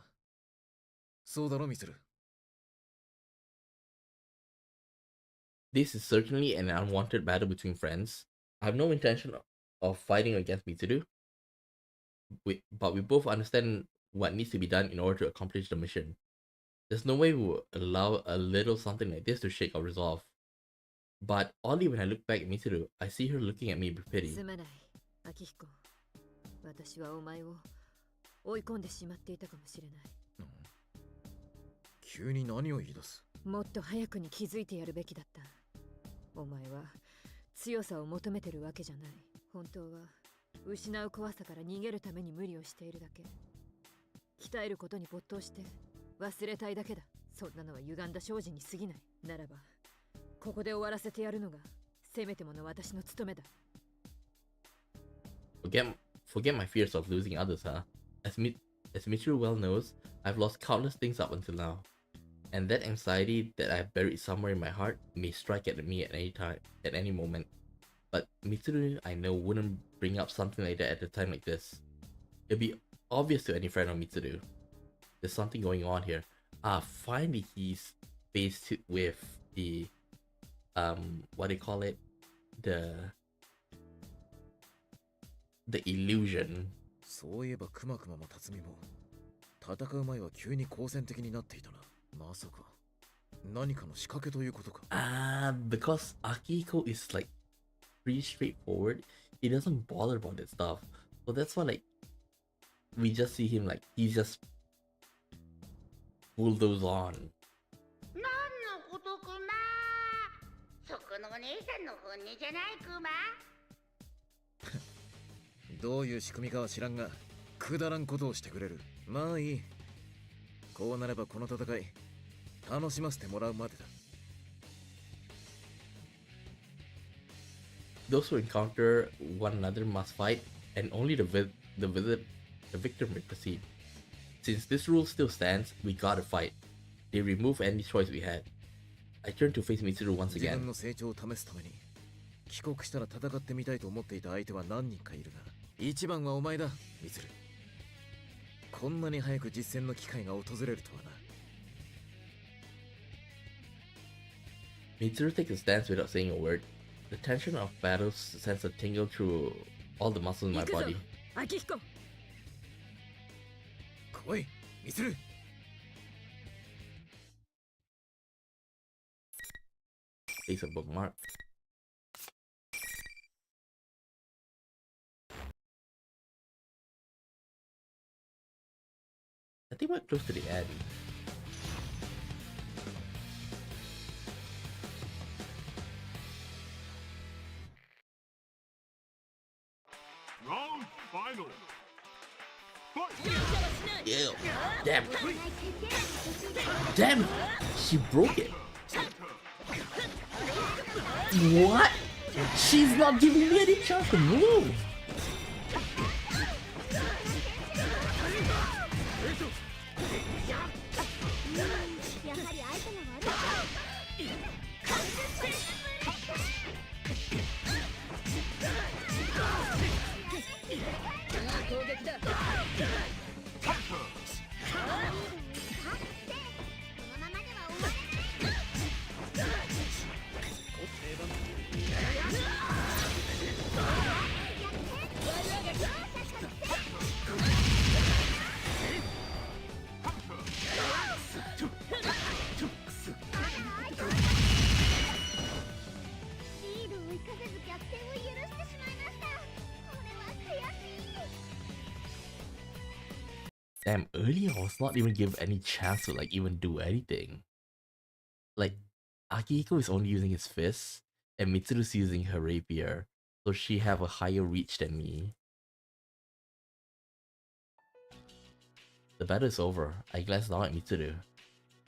そうだろ、ミスル。This is certainly an unwanted battle between friends. I have no intention of fighting against Mitsuru, but we both understand what needs to be done in order to accomplish the mission. There's no way we will allow a little something like this to shake our resolve. But oddly, when I look back at Mitsuru, I see her looking at me with pity. すまない、アキヒコ。私はお前を追い込んでしまっていたかもしれない。急に何を言い出す。もっと早くに気づいてやるべきだった。お前は強さを求めてるわけじゃない。本当は失う怖さから逃げるために無理をしているだけ。鍛えることに没頭して忘れたいだけだ。そんなのは歪んだ精進に過ぎない。ならばここで終わらせてやるのがせめてもの私の務めだ。Forget my fears of losing others, huh? As Michiru well knows, I've lost countless things up until now. And that anxiety that I've buried somewhere in my heart may strike at me at any time, at any moment. But Mitsuru, I know, wouldn't bring up something like that at a time like this. It'd be obvious to any friend of Mitsuru. There's something going on here. Finally he's faced with the, what do you call it? The illusion. そういえばクマクマも辰巳も戦う前は急に好戦的になっていたな。まさか何かの仕掛けということか。Because Akihiko is like pretty straightforward, he doesn't bother about that stuff. So that's why like we just see him like he just bulldoze on. 何のことクマ。そこのお姉さんの本音じゃないクマ。どういう仕組みかは知らんが、くだらんことをしてくれる。まあいい。こうなればこの戦い楽しませてもらうまでだ。Those who encounter one another must fight, and only the victor may proceed. Since this rule still stands, we gotta fight. They remove any choice we had. I turn to face Mitsuru once 自 again. 分の成長を試すために帰国したら戦ってみたいと思っていた相手は何人かいるが、一番はお前だ、ミツル。こんなに早く実戦の機会が訪れるとはな。Mitsuru takes a stance without saying a word. The tension of battle sends a tingle through all the muscles in my body. アキヒコ。来い、ミツル。Place a bookmark. I think we're close to the end. Round final. Fight! Ew. Damn. Damn. She broke it. What? She's not giving me any chance to move. Damn, earlier I was not even given any chance to like even do anything. Like, Akihiko is only using his fists, and Mitsuru's using her rapier, so she have a higher reach than me. The battle is over. I glance down at Mitsuru.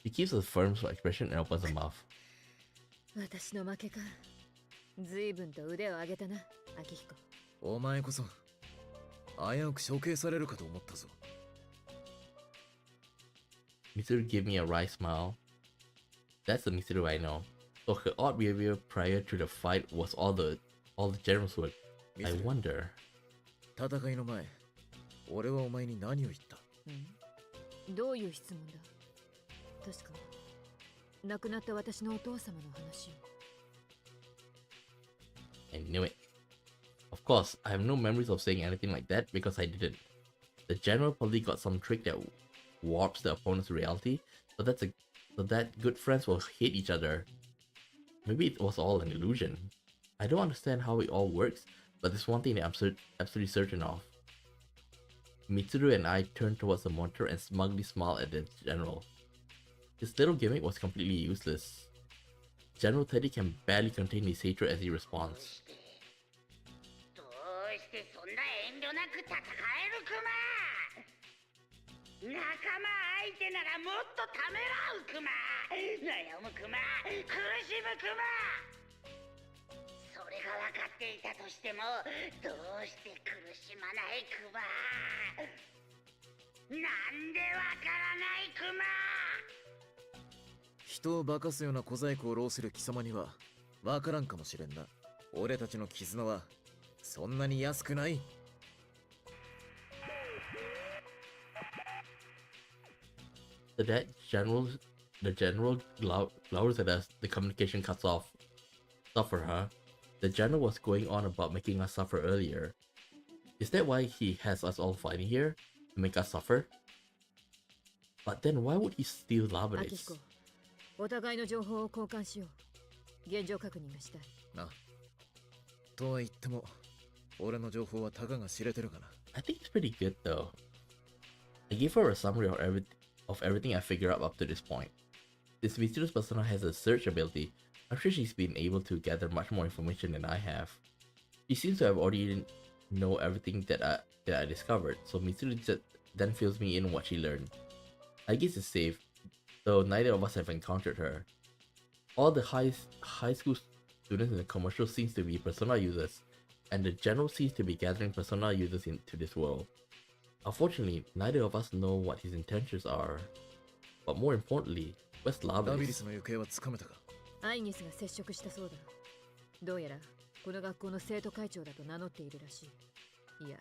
She keeps a firm expression and opens her mouth. 私の負けか。随分と腕を上げたな、アキヒコ。お前こそ危うく処刑されるかと思ったぞ。Mitsuru gave me a wry smile. That's the Mitsuru I know. So her odd behavior prior to the fight was all the general's work. I wonder. 戦いの前、俺はお前に何を言った？どういう質問だ？確か亡くなった私のお父様の話を。I knew it. Of course, I have no memories of saying anything like that because I didn't. The general probably got some trick that warps the opponent's reality, so that good friends will hate each other. Maybe it was all an illusion. I don't understand how it all works, but there's one thing that I'm absolutely certain of. Mitsuru and I turned towards the monitor and smugly smiled at the general. His little gimmick was completely useless. General Teddy can barely contain his hatred as he responds. どう度なく戦えるクマ。仲間相手ならもっとためらうクマ。悩むクマ、苦しむクマ。それが分かっていたとしても、どうして苦しまないクマ。なんでわからないクマ。人を化かすような小細工を浪する貴様にはわからんかもしれんな。俺たちの絆はそんなに安くない。The general glowers at us. The communication cuts off. Suffer, huh? The general was going on about making us suffer earlier. Is that why he has us all fighting here? To make us suffer? But then why would he steal Labrys? お互いの情報を交換しよう。現状確認がしたい。な。とは言っても、俺の情報はたかが知れてるかな。I think it's pretty good though. I gave her a summary of everything I figured out up to this point. Since Mitsuru's persona has a search ability, I'm sure she's been able to gather much more information than I have. She seems to have already know everything that I discovered, so Mitsuru then fills me in what she learned. I guess it's safe, though neither of us have encountered her. All the high school students in the commercial seems to be persona users, and the general seems to be gathering persona users into this world. Unfortunately, neither of us know what his intentions are. But more importantly, where's Labrys? の行方はつかめたか。アイギスが接触したそうだ。どうやらこの学校の生徒会長だと名乗っているらしい。いや、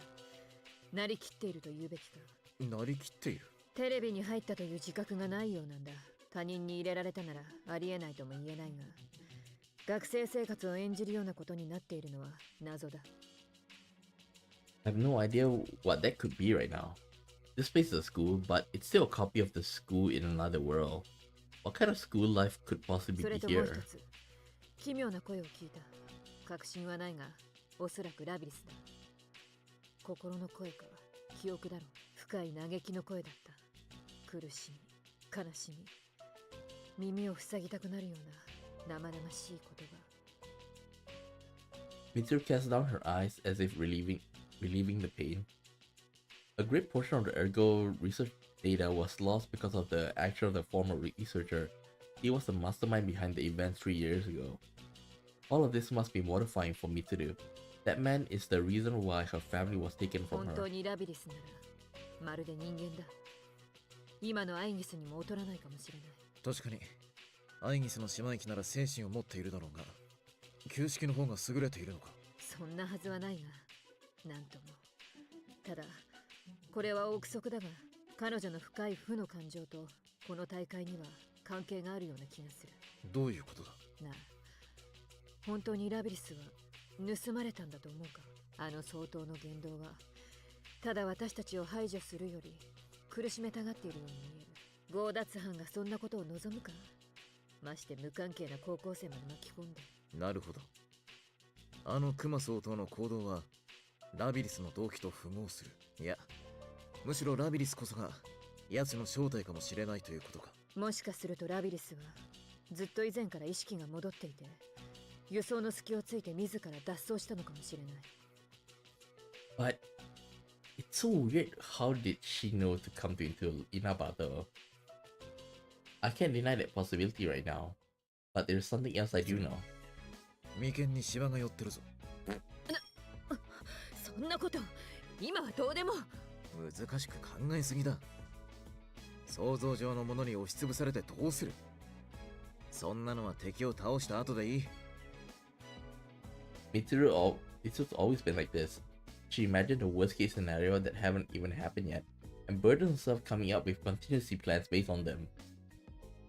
なりきっていると言うべきか。なりきっている。テレビに入ったという自覚がないようなんだ。他人に入れられたならありえないとも言えないが、学生生活を演じるようなことになっているのは謎だ。I have no idea what that could be right now. This place is a school, but it's still a copy of the school in another world. What kind of school life could possibly それ be ともう here? 一つ、奇妙な声を聞いた。確信はないが、おそらくラビリスだ。心の声か、記憶だろう。深い嘆きの声だった。苦しみ、悲しみ、耳を塞ぎたくなるような生々しい言葉。Mitsuru casts down her eyes as if relieving the pain. A great portion of the Ergo research data was lost because of the action of the former researcher. He was the mastermind behind the events 3 years ago. All of this must be mortifying for Mitsuru. That man is the reason why her family was taken from 本 her. 当にラビリスなら、まるで人間だ。今のアイギスにも劣らないかもしれない。確かに、アイギスの姉妹機なら精神を持っているだろうが、旧式の方が優れているのか。そんなはずはないが、なんとも。ただ、これは憶測だが、彼女の深い負の感情とこの大会には関係があるような気がする。どういうことだ。なあ、本当にラビリスは盗まれたんだと思うか。あの相当の言動はただ私たちを排除するより苦しめたがっているように見える。強奪犯がそんなことを望むか。まして無関係な高校生まで巻き込んで。なるほど。あのクマ相当の行動はラビリスの動機と符合する。いや、むしろラビリスこそが奴の正体かもしれないということか。もしかするとラビリスはずっと以前から意識が戻っていて、輸送の隙をついて自ら脱走したのかもしれない。 But it's so weird. How did she know to come to Inaba though? I can't deny that possibility right now. But there's something else I do know. 眉間にシワが寄ってるぞ。そんなこと今はどうでも。難しく考えすぎだ。想像上のものに押しつぶされてどうする。そんなのは敵を倒した後でいい。Mitsuru, it's always been like this. She imagined a worst case scenario that haven't even happened yet, and burdened herself coming up with contingency plans based on them.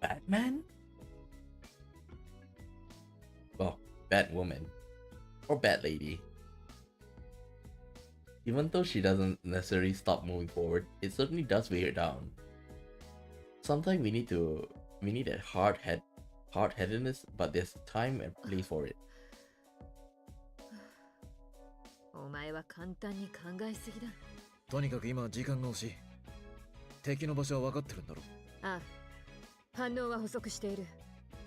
Batman? Well, Batwoman. Or Bat Lady. Even though she doesn't necessarily stop moving forward, it certainly does weigh her down. Sometimes we need that hard-headedness, but there's time and place for it. お前は簡単に考えすぎだ。とにかく今は時間が惜しい。敵の場所は分かってるんだろ。ああ、反応は補足している。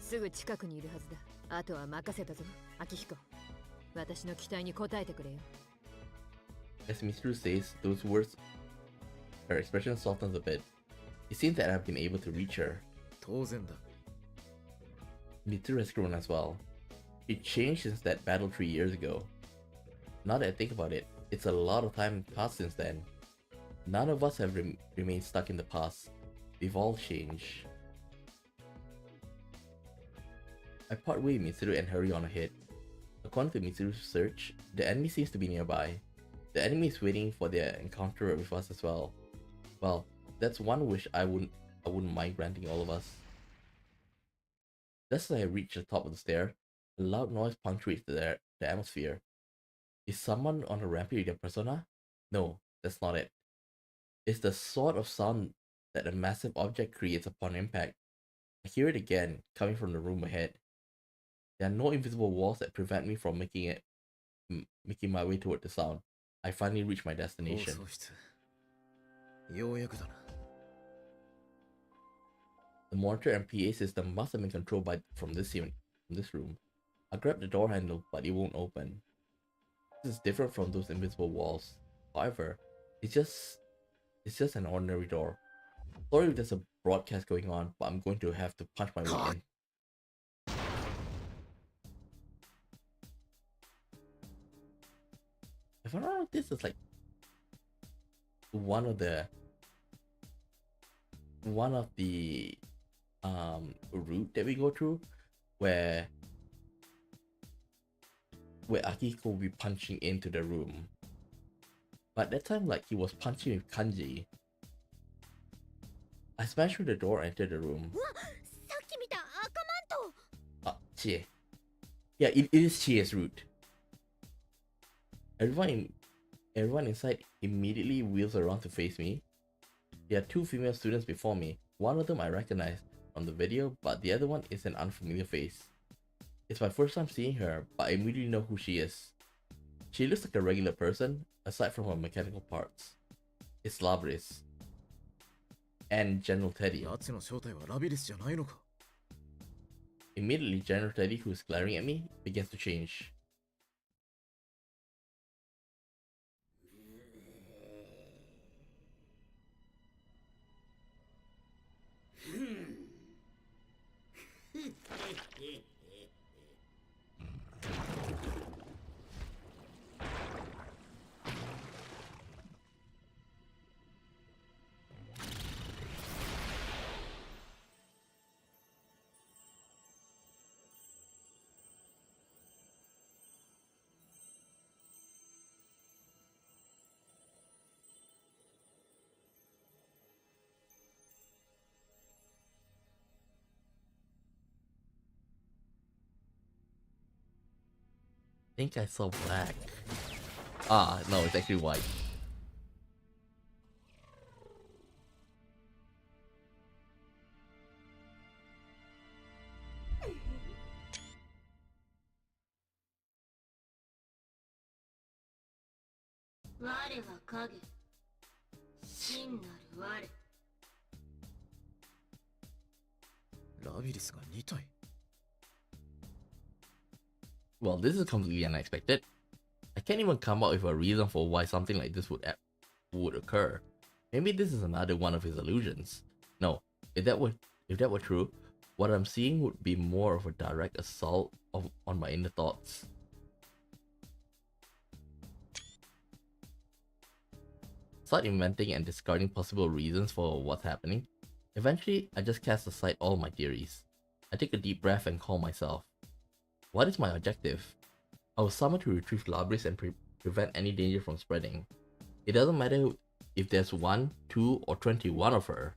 すぐ近くにいるはずだ。あとは任せたぞ、秋彦。私の期待に応えてくれよ。As Mitsuru says those words, her expression softens a bit. It seems that I've been able to reach her. 当然だ。 Mitsuru has grown as well. She changed since that battle 3 years ago. Now that I think about it, it's a lot of time passed since then. None of us have remained stuck in the past. We've all changed. I part way with Mitsuru and hurry on ahead. According to Mitsuru's search, the enemy seems to be nearby. The enemy is waiting for their encounter with us as well. Well, that's one wish I wouldn't mind granting all of us. Just as I reach the top of the stair, a loud noise punctuates the atmosphere. Is someone on a rampage with their persona? No, that's not it. It's the sort of sound that a massive object creates upon impact. I hear it again, coming from the room ahead. There are no invisible walls that prevent me from making my way toward the sound. I finally reach my destination. 放送室。ようやくだな。 The monitor and PA system must have been controlled from this room. I grab the door handle, but it won't open. This is different from those invisible walls. However, it's just an ordinary door. Sorry if there's a broadcast going on, but I'm going to have to punch my way in. If I'm not wrong, this is like one of the route that we go through where Akihiko will be punching into the room. But that time, like, he was punching with kanji. I smashed through the door and entered the room. Chie. Yeah, it is Chie's route. Everyone inside immediately wheels around to face me. There are 2 female students before me. One of them I recognize from the video, but the other one is an unfamiliar face. It's my first time seeing her, but I immediately know who she is. She looks like a regular person, aside from her mechanical parts. It's Labris. And General Teddy. 奴の正体はラビリスじゃないのか。 Immediately, General Teddy, who is glaring at me, begins to change. I think I saw black. Ah, no, it's actually white. Well, this is completely unexpected. I can't even come up with a reason for why something like this would occur. Maybe this is another one of his illusions. No, if that were true, what I'm seeing would be more of a direct assault on my inner thoughts. Start inventing and discarding possible reasons for what's happening. Eventually, I just cast aside all my theories. I take a deep breath and call myself. What is my objective? I was summoned to retrieve Labris and prevent any danger from spreading. It doesn't matter if there's 1, 2, or 21 of her.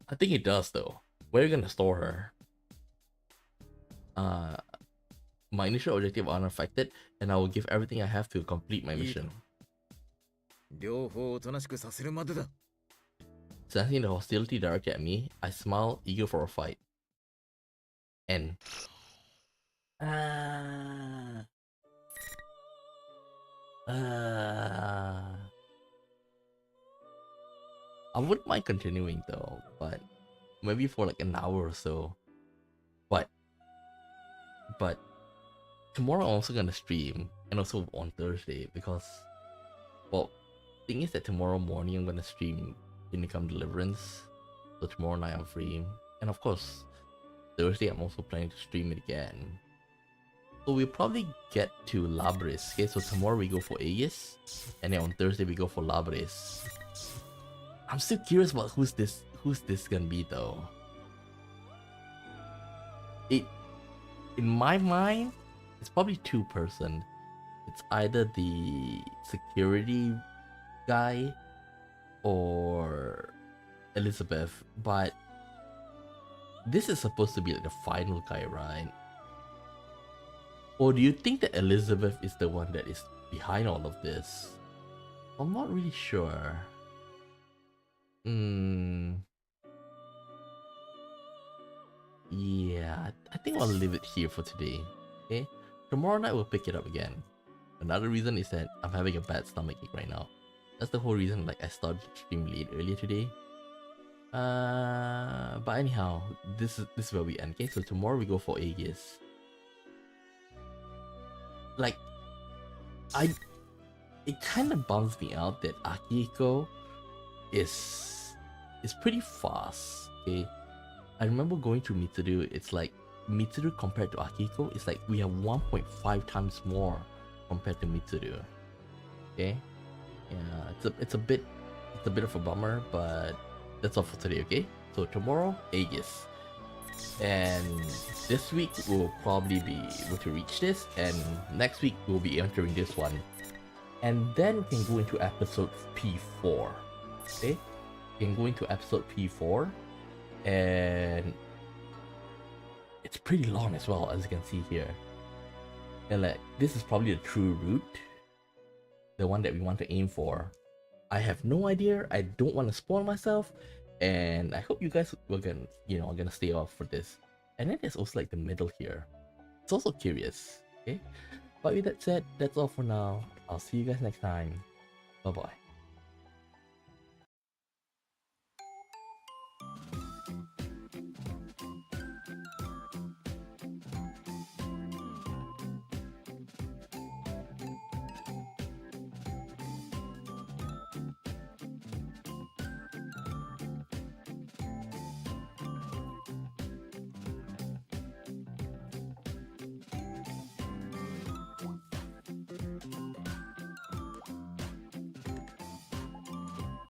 I think it does though. Where are you gonna store her? My initial objective are unaffected, and I will give everything I have to complete my mission. Sensing the hostility directed at me, I smile, eager for a fight. And I wouldn't mind continuing though, but maybe for like an hour or so. But tomorrow I'm also gonna stream, and also on Thursday because, well, thing is that tomorrow morning I'm gonna stream Kingdom Come Deliverance, so tomorrow night I'm free, and of course Thursday I'm also planning to stream it again. So we'll probably get to Labris. Okay, so tomorrow we go for Aegis, and then on Thursday we go for Labris. I'm still curious about who's this gonna be though. In my mind, it's probably two-person. It's either the security guy or Elizabeth, but this is supposed to be like the final guy, right? Or do you think that Elizabeth is the one that is behind all of this? I'm not really sure. Yeah, I think I'll leave it here for today. Okay, tomorrow night we'll pick it up again. Another reason is that I'm having a bad stomachache right now. That's the whole reason like I started stream late earlier today. But anyhow, this is where we end. Okay, so tomorrow we go for Aegis. Like, it kind of bums me out that Akihiko is pretty fast. Okay, I remember going to Mitsuru. It's like Mitsuru compared to Akihiko, it's like we have 1.5 times more compared to Mitsuru. Okay, yeah, it's a bit of a bummer, but that's all for today. Okay, so tomorrow Aegis, and this week we'll probably be able to reach this, and next week we'll be entering this one, and then we can go into episode P4. Okay, we can go into episode P4, and it's pretty long as well, as you can see here. And like, this is probably the true route, the one that we want to aim for. I have no idea. I don't want to spoil myself, and I hope you guys are gonna stay off for this. And then there's also like the middle here. It's also curious. Okay, but with that said, that's all for now. I'll see you guys next time. Bye bye.